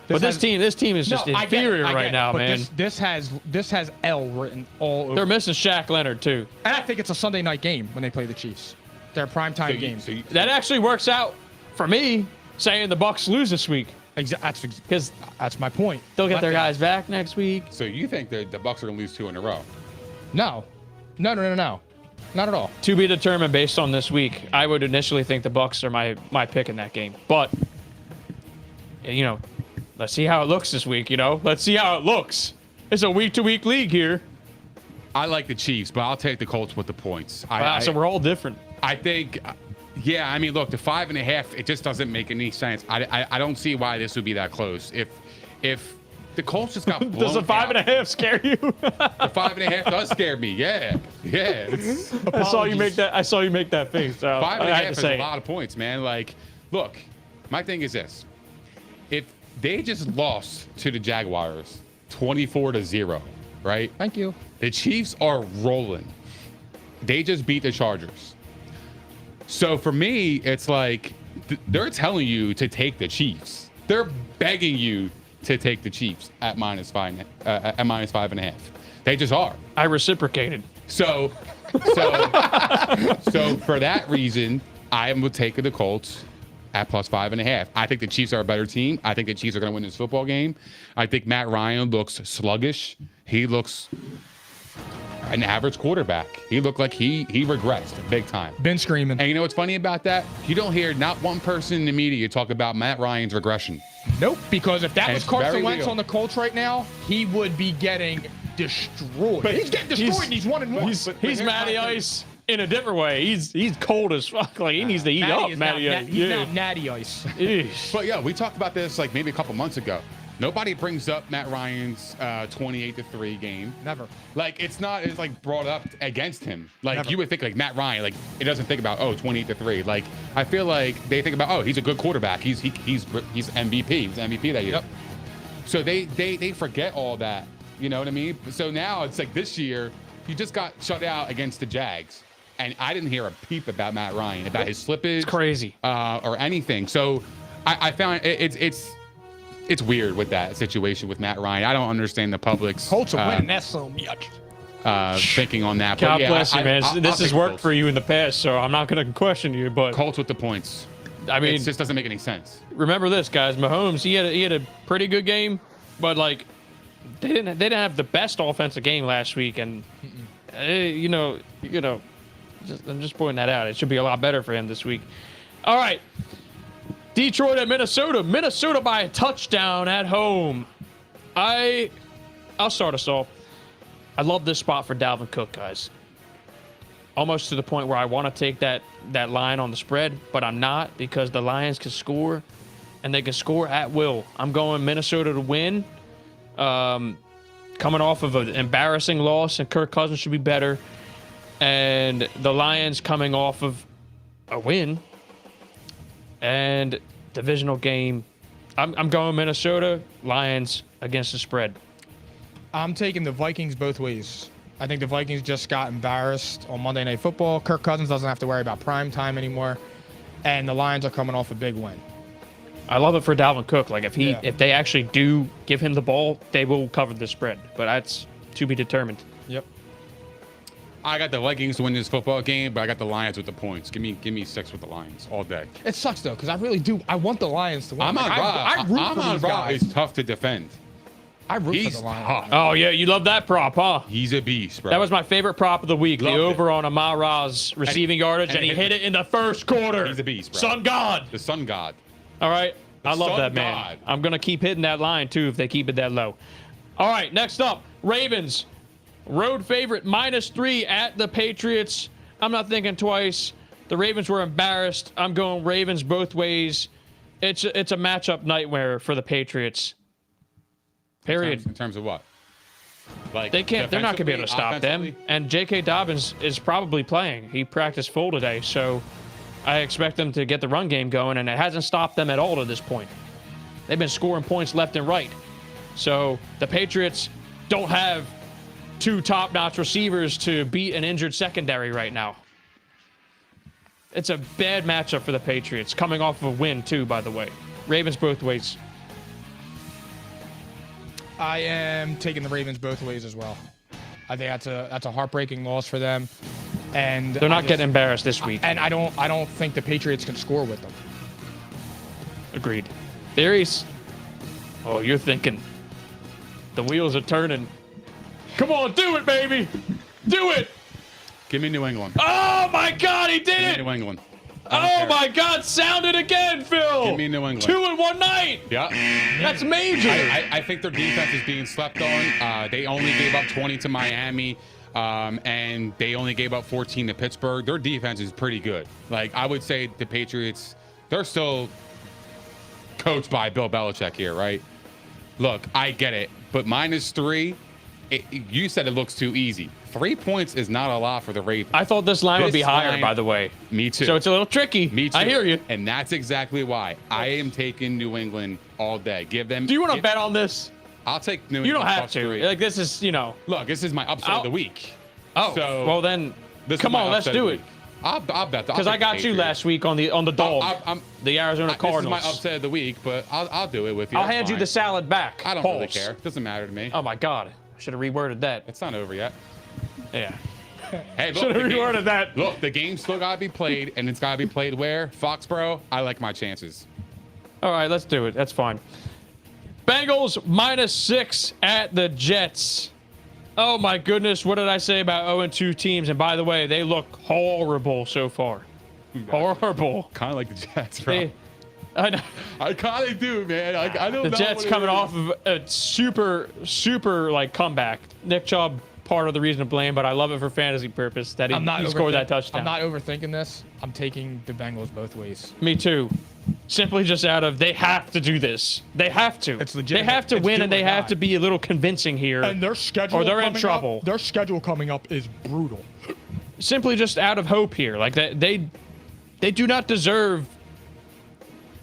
S3: But this
S2: has-
S3: team is just
S2: No, I get it,
S3: inferior
S2: I get
S3: right
S2: it,
S3: now,
S2: but
S3: man.
S2: This has L written all over.
S3: They're missing Shaq Leonard too.
S2: And I think it's a Sunday night game when they play the Chiefs. They're a primetime game.
S3: That actually works out for me, saying the Bucks lose this week because
S2: That's my point.
S3: they'll get their
S2: Letdown.
S3: guys back next week.
S4: So you think that the Bucks are going to lose 2 in a row?
S2: No, not at all.
S3: To be determined based on this week. I would initially think the Bucks are my pick in that game, but let's see how it looks this week. Let's see how it looks. It's a week-to-week league here.
S4: I like the Chiefs, but I'll take the Colts with the points.
S3: Wow, so we're all different.
S4: I think, yeah. I mean, look, the 5.5. It just doesn't make any sense. I don't see why this would be that close. If the Colts just got blown
S3: Does a 5.5 scare you?
S4: The 5.5 does scare me. Yeah.
S3: I saw you make that face. So
S4: 5.5
S3: I had to
S4: is
S3: say
S4: a
S3: it.
S4: lot of points, man. Like, look, my thing is this: if they just lost to the Jaguars 24-0, right?
S2: Thank you.
S4: The Chiefs are rolling. They just beat the Chargers. So for me, it's like they're telling you to take the Chiefs. They're begging you to take the Chiefs at -5.5. They just are.
S3: I reciprocated.
S4: So for that reason, I am taking the Colts at +5.5. I think the Chiefs are a better team. I think the Chiefs are going to win this football game. I think Matt Ryan looks sluggish. He looks an average quarterback. He looked like he regressed big time.
S2: Been screaming.
S4: And you know what's funny about that? You don't hear not one person in the media talk about Matt Ryan's regression.
S2: Nope. Because if that
S4: And
S2: was
S4: it's
S2: Carson
S4: very
S2: Wentz
S4: real.
S2: on the Colts right now, he would be getting destroyed. He's getting destroyed. and He's 1-1.
S3: He's Matty Ice in a different way. He's cold as fuck. Like he needs to heat up,
S2: is
S3: Matty
S2: now,
S3: Ice.
S2: he's now Natty Ice.
S3: Eesh.
S4: But yeah, we talked about this like maybe a couple months ago. Nobody brings up Matt Ryan's 28-3 game.
S2: Never.
S4: Like it's like brought up against him. Like
S2: Never.
S4: you would think like Matt Ryan, like it doesn't think about 28-3. Like I feel like they think about he's a good quarterback. He's MVP. He's MVP that year.
S2: Yep.
S4: So they forget all that. You know what I mean? So now it's like this year you just got shut out against the Jags, and I didn't hear a peep about Matt Ryan, about his slippage,
S3: It's crazy.
S4: or anything. So I found it's it's weird with that situation with Matt Ryan. I don't understand the public's
S2: Colts are winning. That's so much.
S4: thinking on that.
S3: God
S4: But yeah,
S3: bless you, man. This
S4: I'll
S3: has
S4: take
S3: worked
S4: Colts.
S3: for you in the past, so I'm not going to question you. But
S4: Colts with the points.
S3: I mean,
S4: It just doesn't make any sense.
S3: remember this, guys. Mahomes, he had a pretty good game, but like they didn't have the best offensive game last week, and you know, I'm just pointing that out. It should be a lot better for him this week. All right, Detroit at Minnesota. Minnesota by a touchdown at home. I'll start us off. I love this spot for Dalvin Cook, guys. Almost to the point where I want to take that line on the spread, but I'm not because the Lions can score, and they can score at will. I'm going Minnesota to win. Coming off of an embarrassing loss, and Kirk Cousins should be better. And the Lions coming off of a win and divisional game. I'm going Minnesota, Lions against the spread.
S2: I'm taking the Vikings both ways. I think the Vikings just got embarrassed on Monday Night Football. Kirk Cousins doesn't have to worry about prime time anymore, and the Lions are coming off a big win.
S3: I love it for Dalvin Cook. Like if
S2: Yeah.
S3: if they actually do give him the ball, they will cover the spread. But that's to be determined.
S2: Yep.
S4: I got the Vikings to win this football game, but I got the Lions with the points. Give me 6 with the Lions all day.
S2: It sucks though, because I really do. I want the Lions to win.
S4: I'm on
S2: Like,
S4: Rob.
S2: I root
S4: I'm
S2: for
S4: on
S2: these
S4: Rob.
S2: guys.
S4: It's tough to defend.
S2: I root
S4: He's
S2: for the Lions.
S4: tough.
S3: Oh yeah, you love that prop, huh?
S4: He's a beast, bro.
S3: That was my favorite prop of the week.
S4: Loved
S3: the
S4: it.
S3: over on Amon Ra's receiving yardage, and he hit it in the first quarter.
S4: He's a beast, bro.
S3: Sun God.
S4: the Sun God.
S3: All right. I love
S4: Sun
S3: that, man.
S4: God.
S3: I'm going to keep hitting that line, too, if they keep it that low. All right, next up, Ravens. Road favorite, -3 at the Patriots. I'm not thinking twice. The Ravens were embarrassed. I'm going Ravens both ways. It's a matchup nightmare for the Patriots. Period.
S4: In terms of what? Like
S3: They can't. They're not going to be able to stop them.
S4: offensively?
S3: And J.K. Dobbins is probably playing. He practiced full today, so I expect them to get the run game going, and it hasn't stopped them at all to this point. They've been scoring points left and right. So the Patriots don't have 2 top-notch receivers to beat an injured secondary right now. It's a bad matchup for the Patriots, coming off of a win, too, by the way. Ravens both ways.
S2: I am taking the Ravens both ways as well. I think that's a heartbreaking loss for them, and
S3: They're not getting embarrassed this week.
S2: And I don't think the Patriots can score with them.
S3: Agreed. Theories? Oh, you're thinking. The wheels are turning. Come on, do it, baby. Do it.
S4: Give me New England.
S3: Oh, my God, he did
S4: Give me
S3: it.
S4: New England. I don't
S3: Oh,
S4: care.
S3: my God, sound it again, Phil.
S4: Give me New England.
S3: 2 in 1 night.
S4: Yeah.
S3: That's major.
S4: I think their defense is being slept on. They only gave up 20 to Miami, and they only gave up 14 to Pittsburgh. Their defense is pretty good. Like, I would say the Patriots, they're still coached by Bill Belichick here, right? Look, I get it, but -3, you said it looks too easy. 3 points is not a lot for the Ravens.
S3: I thought this line would
S4: This
S3: be higher,
S4: line-
S3: by the way.
S4: Me too.
S3: So it's a little tricky.
S4: Me too.
S3: I hear you.
S4: And that's exactly why I am taking New England all day. Give them.
S3: Do you want to bet on this?
S4: I'll take New England.
S3: You don't have
S4: +3.
S3: to. Like, this is,
S4: Look, this is my upset of the week.
S3: Oh,
S4: So,
S3: well then,
S4: This is
S3: come
S4: my
S3: on, let's
S4: upset of
S3: do
S4: the
S3: it.
S4: week. I'll bet.
S3: Because I got you last week on the dog, the Arizona Cardinals.
S4: This is my upset of the week, but I'll do it with you.
S3: I'll
S4: That's
S3: hand you
S4: fine.
S3: the salad back.
S4: I don't really
S3: Pause.
S4: care. It doesn't matter to me.
S3: Oh my God, I should have reworded that.
S4: It's not over yet.
S3: Yeah,
S4: Hey,
S3: should
S4: look,
S3: have
S4: the game,
S3: reworded that.
S4: look, the game still gotta be played, and it's gotta be played where? Foxborough. I like my chances.
S3: All right, let's do it. That's fine. Bengals -6 at the Jets. Oh my goodness, what did I say about 0-2 teams? And by the way, they look horrible so far. Horrible.
S4: Kind of like the Jets, bro.
S3: They, I know.
S4: I kind of do, man. I don't know.
S3: The Jets
S4: what it
S3: coming
S4: is.
S3: off of a super like comeback. Nick Chubb, part of the reason to blame, but I love it for fantasy purpose that he scored that touchdown.
S2: I'm not overthinking this. I'm taking the Bengals both ways.
S3: Me too. Simply just out of they have to do this. They have to.
S2: It's
S3: They
S2: legitimate.
S3: have to
S2: It's
S3: win,
S2: do
S3: and
S2: or
S3: they have
S2: die.
S3: to be a little convincing here.
S2: And their schedule,
S3: Or they're in
S2: coming
S3: trouble.
S2: Up, their schedule coming up is brutal.
S3: Simply just out of hope here. Like they do not deserve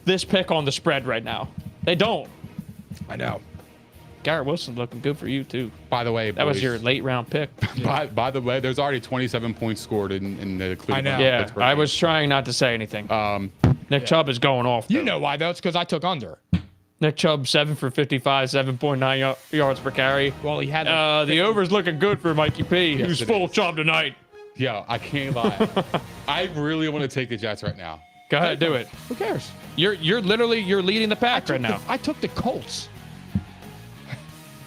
S3: this pick on the spread right now. They don't.
S2: I know.
S3: Garrett Wilson looking good for you too.
S4: By the way,
S3: That was
S4: boys,
S3: your late round pick.
S4: By the way, there's already 27 points scored in the Cleveland.
S2: know.
S3: Yeah,
S4: Pittsburgh
S3: I
S4: game.
S3: was trying not to say anything. Nick Chubb is going off.
S2: You
S3: though.
S2: know why though? It's because I took under.
S3: Nick Chubb 7 for 55, 7.9 yards per carry.
S2: Well, he had like,
S3: The over's looking good for Mikey P, who's
S4: it
S3: full
S4: is.
S3: Chubb tonight.
S4: Yo, I can't lie. I really want to take the Jets right now.
S3: Go ahead, do it.
S2: who cares?
S3: You're leading the pack right now.
S2: I took the Colts.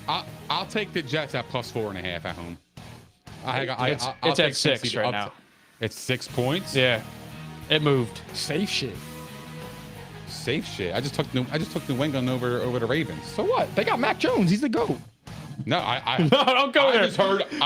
S4: I'll take the Jets at plus 4.5 at home.
S3: It's
S4: I'll
S3: at
S4: take
S3: 6
S4: Cincy.
S3: right now.
S4: It's 6 points.
S3: Yeah, it moved.
S2: Safe shit.
S4: Safe shit. I just took New England over the Ravens.
S2: So what? They got Mac Jones. He's the GOAT.
S4: No, I
S3: No, don't go there.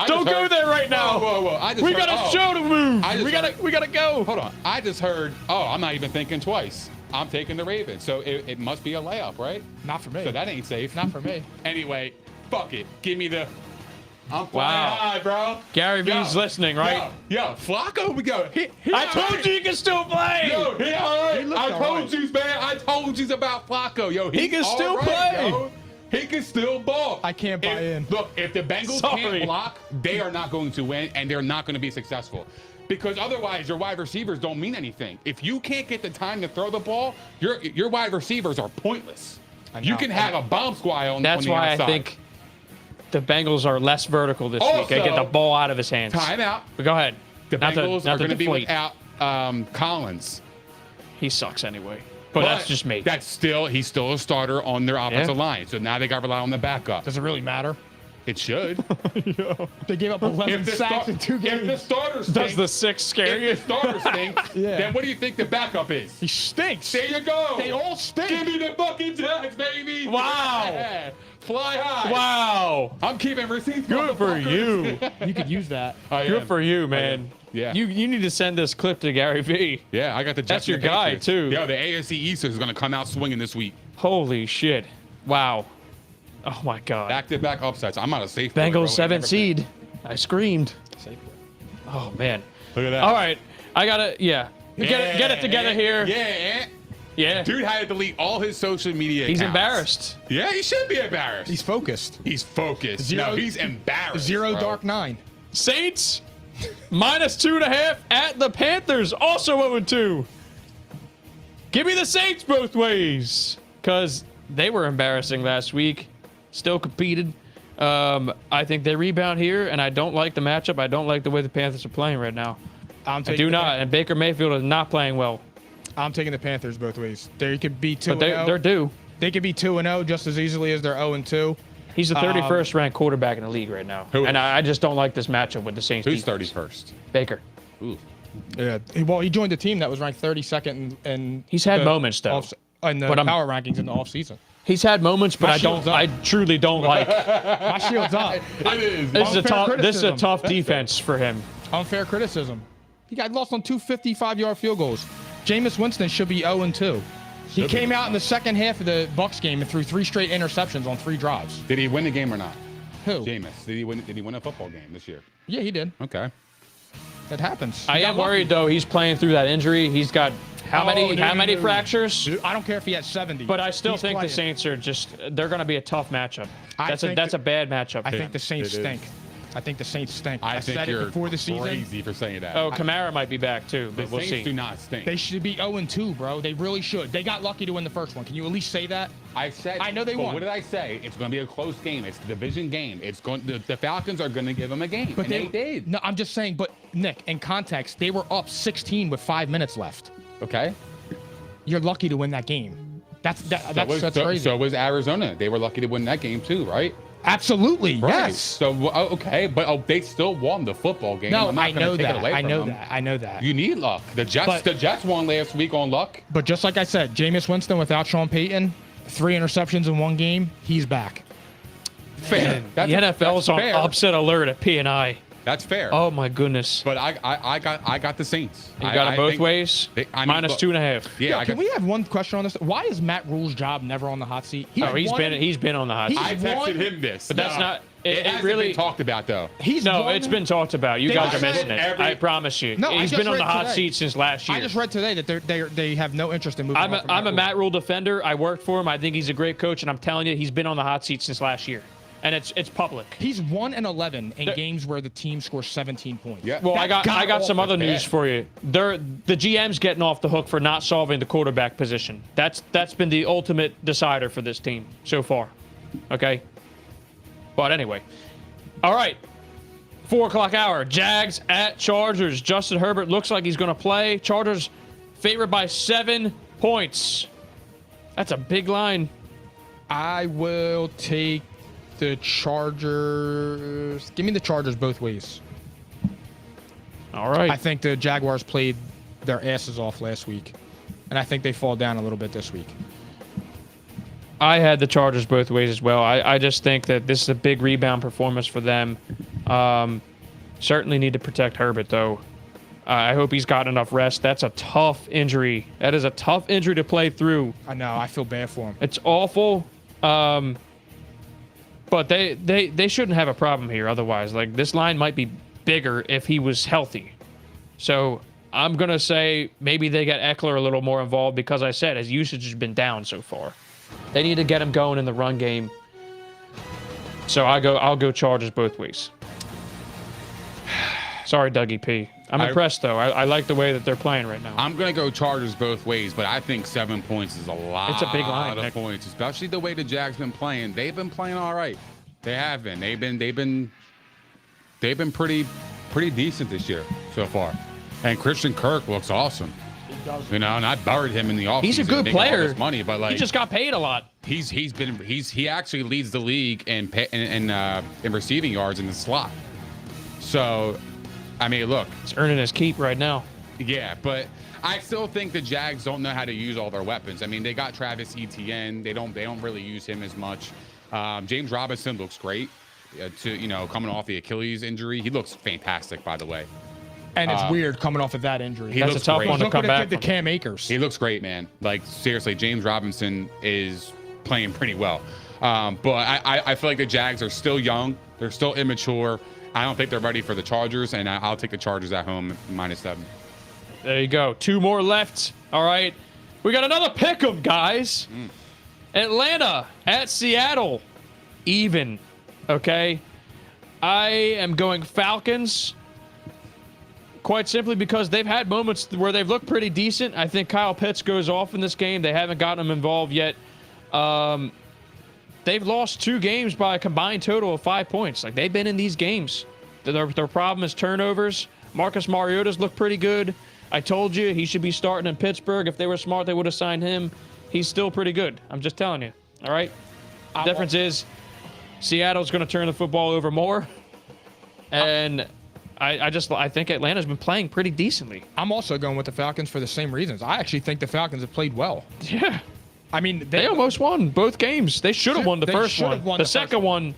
S3: Don't go there right now.
S4: Whoa.
S3: We got a show to move.
S4: I just
S3: We gotta go.
S4: Hold on. I just heard. Oh, I'm not even thinking twice. I'm taking the Ravens. So it must be a layup, right?
S2: Not for me.
S4: So that ain't safe.
S2: Not for me.
S4: Anyway, fuck it. Give me the. I'm flying
S3: Wow.
S4: high, bro.
S3: Gary V's
S4: Yo,
S3: listening, right?
S4: Yo, Flacco, we go.
S3: I told you you can still play.
S4: Yo, he all right.
S2: looked
S4: I
S2: all
S4: told
S2: right.
S4: you, man. I told you about Flacco. Yo,
S3: He can
S4: he's
S3: still
S4: all right,
S3: play.
S4: yo. He can still ball.
S2: I can't buy in.
S4: Look, if the Bengals
S3: Sorry.
S4: can't block, they are not going to win, and they're not going to be successful. Because otherwise, your wide receivers don't mean anything. If you can't get the time to throw the ball, your wide receivers are pointless. You
S2: know.
S4: can have a bomb squad on
S3: That's
S4: the
S3: why
S4: outside.
S3: I think the Bengals are less vertical this week. They get the
S4: Also-
S3: ball out of his hands.
S4: Timeout.
S3: But go ahead.
S4: The Bengals are going to be
S3: deflate.
S4: without Collins.
S3: He sucks anyway. But that's just me.
S4: He's still a starter on their offensive line. So now they got to rely on the backup.
S2: Does it really matter?
S4: It should.
S2: They gave up 11
S4: If the
S2: sacks in 2
S4: If the
S2: games.
S4: starter
S3: Does
S4: stinks,
S3: the 6 scare you?
S4: if the starter stinks,
S2: Yeah.
S4: then what do you think the backup is?
S2: He stinks.
S4: There you go.
S2: They all stink.
S4: Give me the fucking Jets, baby.
S3: Wow.
S4: Yeah. Fly high.
S3: Wow.
S4: I'm keeping receipts.
S3: Good for you.
S2: You could use that.
S4: I
S3: Good
S4: am.
S3: for you, man.
S4: Yeah.
S3: You need to send this clip to Gary V.
S4: Yeah, I got the Jets.
S3: That's
S4: and
S3: your
S4: the
S3: guy,
S4: Patriots.
S3: too.
S4: Yo, the AFC East is going to come out swinging this week.
S3: Holy shit. Wow. Oh my god.
S4: Back-to-back upsets. I'm out of safe. board, bro.
S3: Bengals 7th seed. I screamed. Oh man.
S4: Look at that.
S3: All right. I gotta get it together here.
S4: Yeah.
S3: Yeah.
S4: Dude had to delete all his social media
S3: He's
S4: accounts.
S3: embarrassed.
S4: Yeah, he should be embarrassed.
S2: He's focused.
S4: He's focused.
S2: Zero-
S4: No, he's embarrassed.
S2: Zero
S4: bro.
S2: Dark 9.
S3: Saints -2.5 at the Panthers, also 0-2. Give me the Saints both ways, because they were embarrassing last week. Still competed. I think they rebound here, and I don't like the matchup. I don't like the way the Panthers are playing right now.
S2: I'm
S3: I
S2: taking
S3: do
S2: the
S3: not, and Baker Mayfield is not playing well.
S2: I'm taking the Panthers both ways. They could be 2-0.
S3: But they're due.
S2: They could be 2-0 just as easily as they're 0-2.
S3: He's the 31st ranked quarterback in the league right now.
S4: Who is?
S3: And I just don't like this matchup with the Saints.
S4: Who's
S3: defense.
S4: 31st?
S3: Baker.
S4: Ooh.
S2: Yeah. Well, he joined a team that was ranked 32nd in
S3: He's had
S2: the
S3: moments, though.
S2: in the
S3: But I'm-
S2: power rankings in the offseason.
S3: He's had moments, but
S2: My
S3: I
S2: shield's up.
S3: I truly don't like.
S2: My shield's up.
S4: It is.
S3: This is a
S2: Unfair
S3: tough. This is a
S2: criticism.
S3: tough defense for him.
S2: Unfair criticism. He got lost on 2 55-yard field goals. Jameis Winston should be 0-2. He came out in the second half of the Bucs game and threw 3 straight interceptions on 3 drives.
S4: Did he win the game or not?
S2: Who?
S4: Jameis. Did he win a football game this year?
S2: Yeah, he did.
S4: Okay.
S2: That happens.
S3: I
S2: He got
S3: am
S2: lucky.
S3: worried though. He's playing through that injury. He's got how many
S2: no.
S3: fractures?
S2: I don't care if he had 70.
S3: But I still
S2: He's
S3: think
S2: playing.
S3: the Saints are they're going to be a tough matchup.
S2: I think
S3: That's a bad matchup.
S2: I
S3: for
S2: think the
S3: them.
S2: Saints
S4: It is.
S2: stink. I think the Saints stink.
S4: I
S2: said
S4: think
S2: it
S4: you're
S2: before the season.
S4: crazy for saying that.
S3: Oh, Kamara might be back too,
S4: the
S3: but we'll
S4: Saints
S3: see.
S4: do not stink.
S2: They should be 0-2, bro. They really should. They got lucky to win the first one. Can you at least say that?
S4: I said.
S2: I know they
S4: but
S2: won.
S4: What did I say? It's going to be a close game. It's the division game. It's going. The Falcons are going to give them a game, and they did.
S2: No, I'm just saying. But Nick, in context, they were up 16 with 5 minutes left.
S4: Okay.
S2: You're lucky to win that game. That's
S4: So
S2: crazy.
S4: so was Arizona. They were lucky to win that game too, right?
S2: Absolutely,
S4: Right.
S2: yes.
S4: So okay, but they still won the football game.
S2: No,
S4: I'm not
S2: I
S4: gonna
S2: know
S4: take it
S2: that.
S4: away
S2: I
S4: from
S2: know
S4: them.
S2: that. I know that.
S4: You need luck. The
S2: But-
S4: Jets won last week on luck.
S2: But just like I said, Jameis Winston without Sean Payton, 3 interceptions in 1 game. He's back.
S4: Fair.
S3: The NFL's on
S4: fair.
S3: upset alert at P&I.
S4: That's fair.
S3: Oh my goodness.
S4: But I got the Saints.
S3: You got
S4: I
S3: it both
S4: think
S3: ways. Minus
S4: look,
S3: 2.5.
S4: Yeah,
S2: Yo,
S4: I
S2: can
S4: got,
S2: we have one question on this? Why is Matt Rule's job never on the hot seat?
S3: Oh, he's been on the hot seat.
S4: I
S2: He's
S4: texted
S2: won,
S4: him this.
S3: But that's not. It
S4: hasn't
S3: really
S4: been talked about though.
S2: He's
S3: No,
S2: won-
S3: it's been talked about. You
S2: They
S3: guys are
S2: said
S3: missing it.
S4: every-
S3: I promise you.
S2: No, I
S3: He's
S2: just
S3: been on the
S2: read
S3: hot
S2: today.
S3: seat since last year.
S2: I just read today that they have no interest in moving.
S3: I'm a Matt Rule defender. I worked for him. I think he's a great coach, and I'm telling you, he's been on the hot seat since last year. and it's public.
S2: He's 1-11 in games where the team scores 17 points.
S4: Yeah.
S3: Well, I got some other news
S4: bad.
S3: for you. The GM's getting off the hook for not solving the quarterback position. That's been the ultimate decider for this team so far. Okay. But anyway, all right. 4 o'clock hour. Jags at Chargers. Justin Herbert looks like he's going to play. Chargers favored by 7 points. That's a big line.
S2: I will take the Chargers. Give me the Chargers both ways.
S3: All right.
S2: I think the Jaguars played their asses off last week, and I think they fall down a little bit this week.
S3: I had the Chargers both ways as well. I just think that this is a big rebound performance for them. Certainly need to protect Herbert, though. I hope he's got enough rest. That's a tough injury. That is a tough injury to play through.
S2: I know. I feel bad for him.
S3: It's awful. But they shouldn't have a problem here otherwise. Like, this line might be bigger if he was healthy. So I'm going to say maybe they get Eckler a little more involved because I said his usage has been down so far. They need to get him going in the run game. So I'll go Chargers both ways. Sorry, Dougie P. I'm impressed, though. I like the way that they're playing right now.
S4: I'm going to go Chargers both ways, but I think 7 points is a lot
S3: It's a big line,
S4: of
S3: Nick.
S4: points, especially the way the Jags been playing. They've been playing all right. They have been. They've been pretty decent this year so far. And Christian Kirk looks awesome. You know, and I buried him in the offseason.
S3: He's a good
S4: making all
S3: player.
S4: this money, but like
S3: He just got paid a lot.
S4: he actually leads the league in receiving yards in the slot. So, I mean, look,
S3: He's earning his keep right now.
S4: yeah, but I still think the Jags don't know how to use all their weapons. I mean, they got Travis Etienne. They don't really use him as much. James Robinson looks great. Coming off the Achilles injury, he looks fantastic, by the way.
S2: And it's weird coming off of that injury.
S4: He
S3: That's
S4: looks
S3: a tough
S4: great.
S3: one to
S2: Look
S3: come
S2: what it
S3: back
S2: did to
S3: from.
S2: Cam Akers.
S4: He looks great, man. Like, seriously, James Robinson is playing pretty well. But I feel like the Jags are still young. They're still immature. I don't think they're ready for the Chargers, and I'll take the Chargers at home -7.
S3: There you go. 2 more left. All right. We got another pick 'em, guys. Atlanta at Seattle. Even. Okay. I am going Falcons. Quite simply because they've had moments where they've looked pretty decent. I think Kyle Pitts goes off in this game. They haven't gotten him involved yet. They've lost 2 games by a combined total of 5 points. Like, they've been in these games. Their problem is turnovers. Marcus Mariota's looked pretty good. I told you he should be starting in Pittsburgh. If they were smart, they would have signed him. He's still pretty good. I'm just telling you. All right? The difference is Seattle's going to turn the football over more. And I think Atlanta's been playing pretty decently.
S2: I'm also going with the Falcons for the same reasons. I actually think the Falcons have played well.
S3: Yeah.
S2: I mean,
S3: They almost won both games. They should have won the
S2: They
S3: first
S2: should
S3: one.
S2: have won
S3: The
S2: the first
S3: second one,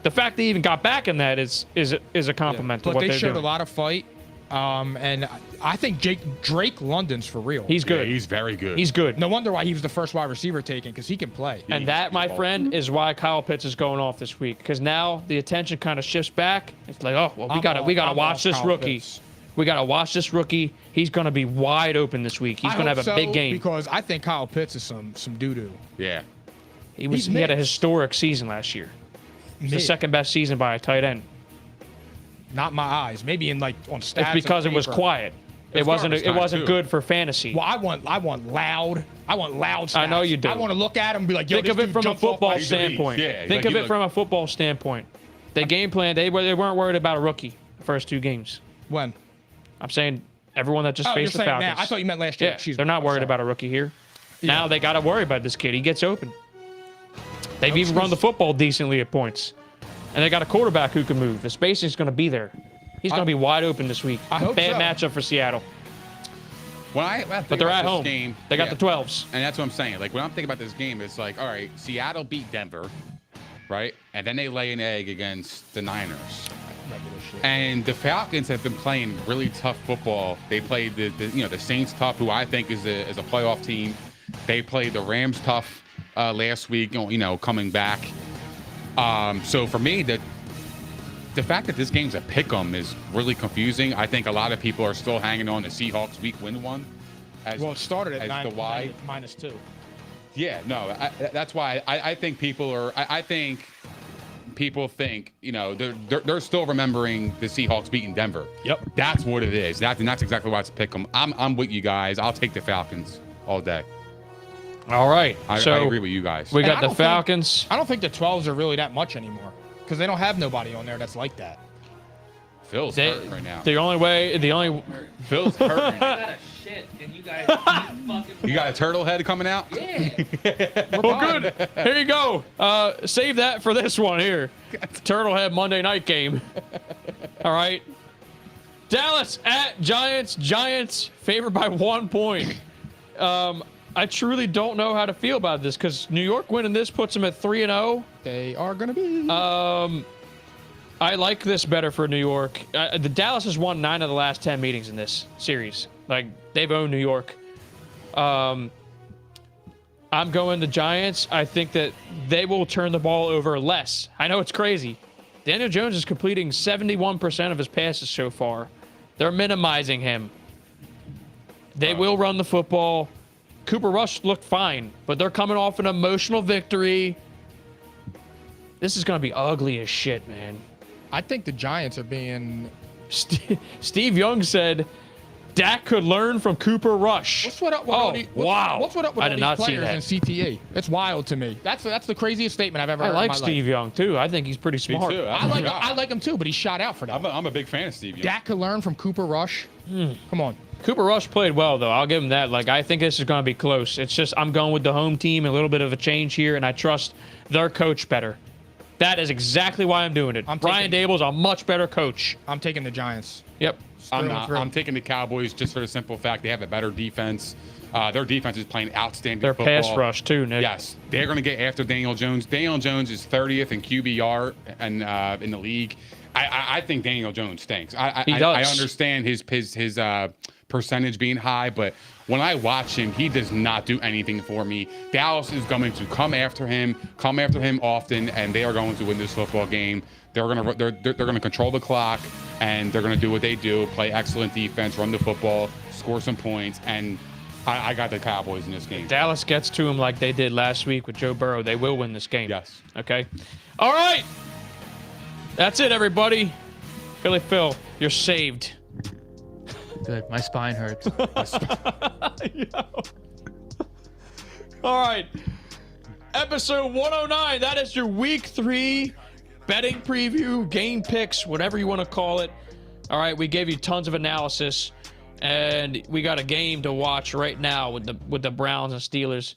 S3: the fact they even got back in that is a compliment to
S2: but
S3: what
S2: they
S3: they're
S2: showed
S3: doing.
S2: a lot of fight. And I think Drake London's for real.
S3: He's good.
S4: Yeah, he's very good.
S3: He's good.
S2: No wonder why he was the first wide receiver taken, because he can play.
S3: And that, my friend, is why Kyle Pitts is going off this week. Because now the attention kind of shifts back. It's like, oh, well, we gotta
S2: I'm
S3: watch
S2: off
S3: this
S2: Kyle
S3: Rookie.
S2: Pitts.
S3: We gotta watch this rookie. He's gonna be wide open this week. He's
S2: I
S3: gonna
S2: hope
S3: have a big
S2: so,
S3: game.
S2: because I think Kyle Pitts is some doo-doo.
S4: Yeah.
S3: He
S2: he's
S3: had a
S2: mixed.
S3: historic season last year. It's the
S2: Mid.
S3: second best season by a tight end.
S2: Not my eyes. Maybe in like on stats.
S3: It's because
S2: and
S3: it was
S2: paper.
S3: quiet. It
S4: It's
S3: wasn't.
S4: garbage
S3: It
S4: time,
S3: wasn't
S4: too.
S3: good for fantasy.
S2: Well, I want loud. I want loud stats.
S3: I know you do.
S2: I want to look at him and be like, yo,
S3: Think
S2: this
S3: of it
S2: dude
S3: from a
S2: jumps off
S3: football
S2: my-
S3: standpoint.
S4: Yeah,
S3: Think
S4: like
S3: of
S4: you
S3: it
S4: look-
S3: from a football standpoint. They game plan. They weren't worried about a rookie the first 2 games.
S2: When?
S3: I'm saying everyone that just
S2: Oh, you're
S3: faced the
S2: saying
S3: Falcons.
S2: now. I thought you meant last year.
S3: Yeah,
S2: Excuse
S3: they're
S2: me.
S3: not
S2: I'm
S3: worried
S2: sorry.
S3: about a rookie here. Now they got to worry about this kid. He gets open. They've
S2: No
S3: even run the
S2: excuse.
S3: football decently at points. And they got a quarterback who can move. The spacing's going to be there. He's going to be wide open this week.
S2: I hope
S3: Bad
S2: so.
S3: matchup for Seattle.
S4: When I think
S3: But they're
S4: about
S3: at
S4: this
S3: home.
S4: game,
S3: They got
S4: yeah,
S3: the 12s.
S4: And that's what I'm saying. Like, when I'm thinking about this game, it's like, all right, Seattle beat Denver, right? And then they lay an egg against the Niners. And the Falcons have been playing really tough football. They played the Saints tough, who I think is a playoff team. They played the Rams tough last week, coming back. So for me, the fact that this game's a pick'em is really confusing. I think a lot of people are still hanging on the Seahawks week win one.
S2: Well, it started at
S4: as the Y.
S2: -2.
S4: Yeah, no, that's why I think people are. I think people think, they're still remembering the Seahawks beating Denver.
S3: Yep.
S4: That's what it is. And that's exactly why it's pick 'em. I'm with you guys. I'll take the Falcons all day.
S3: All right.
S4: I agree with you guys.
S3: We
S2: And
S3: got
S2: I
S3: the
S2: don't think-
S3: Falcons.
S2: I don't think the 12s are really that much anymore because they don't have nobody on there that's like that.
S4: Phil's hurting right now.
S3: The only
S4: Phil's hurting.
S5: I got a shit, and you guys fucking.
S4: You got a turtle head coming out?
S5: Yeah.
S3: well, good. Here you go. Save that for this one here. Turtlehead Monday night game. All right. Dallas at Giants. Giants favored by 1 point. I truly don't know how to feel about this because New York winning this puts them at 3-0.
S2: They are going to be.
S3: I like this better for New York. The Dallas has won 9 of the last 10 meetings in this series. Like, they've owned New York. I'm going the Giants. I think that they will turn the ball over less. I know it's crazy. Daniel Jones is completing 71% of his passes so far. They're minimizing him. They will run the football. Cooper Rush looked fine, but they're coming off an emotional victory. This is going to be ugly as shit, man.
S2: I think the Giants are being.
S3: Steve Young said Dak could learn from Cooper Rush.
S2: What's what up with all
S3: wow.
S2: What's what up with
S3: I
S2: all
S3: did
S2: these
S3: not see
S2: players
S3: that.
S2: in CTE? It's wild to me. That's the craziest statement I've ever
S3: I
S2: heard
S3: like
S2: in my
S3: Steve
S2: life.
S3: Young, too. I think he's pretty smart.
S4: too.
S2: I like him too, but he's shot out for that.
S4: I'm a big fan of Steve Young.
S2: Dak could learn from Cooper Rush. Come on.
S3: Cooper Rush played well, though. I'll give him that. Like, I think this is going to be close. It's just I'm going with the home team, a little bit of a change here, and I trust their coach better. That is exactly why I'm doing it. Brian Dable's a much better coach.
S2: I'm taking the Giants.
S3: Yep.
S4: I'm not. I'm taking the Cowboys just for the simple fact they have a better defense. Their defense is playing outstanding
S3: Their
S4: football.
S3: pass rush, too, Nick.
S4: Yes. They're going to get after Daniel Jones. Daniel Jones is 30th in QBR and in the league. I think Daniel Jones stinks.
S3: He does.
S4: I understand his percentage being high, but when I watch him, he does not do anything for me. Dallas is going to come after him often, and they are going to win this football game. They're gonna control the clock, and they're gonna do what they do: play excellent defense, run the football, score some points, and I got the Cowboys in this game.
S3: Dallas gets to him like they did last week with Joe Burrow. They will win this game.
S4: Yes.
S3: Okay. All right. That's it, everybody. Philly Phil, you're saved.
S5: Good. My spine hurts.
S3: All right. Episode 109. That is your week 3 betting preview, game picks, whatever you want to call it. All right. We gave you tons of analysis, and we got a game to watch right now with the Browns and Steelers.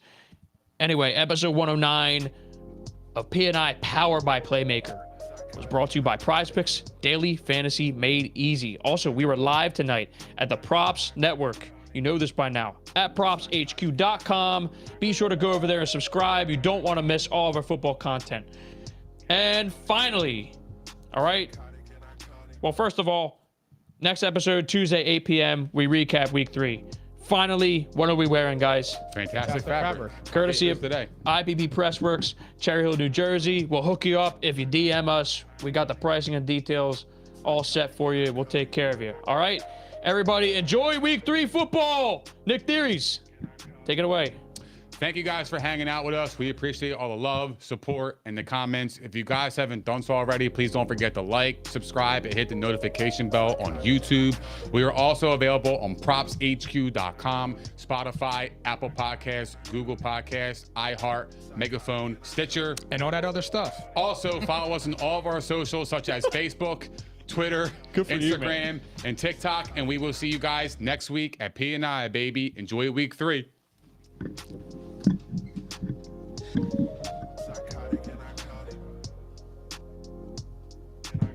S3: Anyway, episode 109 of P&I powered by Playmaker was brought to you by Prize Picks, daily fantasy made easy. Also, we were live tonight at the Props Network. You know this by now. At propshq.com. Be sure to go over there and subscribe. You don't want to miss all of our football content. And finally, all right. Well, first of all, next episode, Tuesday, 8 p.m., we recap week 3. Finally, what are we wearing, guys?
S4: Fantastic fabric.
S3: Courtesy of
S4: today.
S3: IBB Pressworks, Cherry Hill, New Jersey. We'll hook you up if you DM us. We got the pricing and details all set for you. We'll take care of you. All right? Everybody, enjoy week 3 football. Nick Theories, take it away.
S4: Thank you guys for hanging out with us. We appreciate all the love, support, and the comments. If you guys haven't done so already, please don't forget to like, subscribe, and hit the notification bell on YouTube. We are also available on propshq.com, Spotify, Apple Podcasts, Google Podcasts, iHeart, Megaphone, Stitcher,
S2: And all that other stuff.
S4: Also, follow us on all of our socials, such as Facebook, Twitter,
S3: Good for you,
S4: Instagram,
S3: man.
S4: and TikTok. And we will see you guys next week at P&I, baby. Enjoy week 3.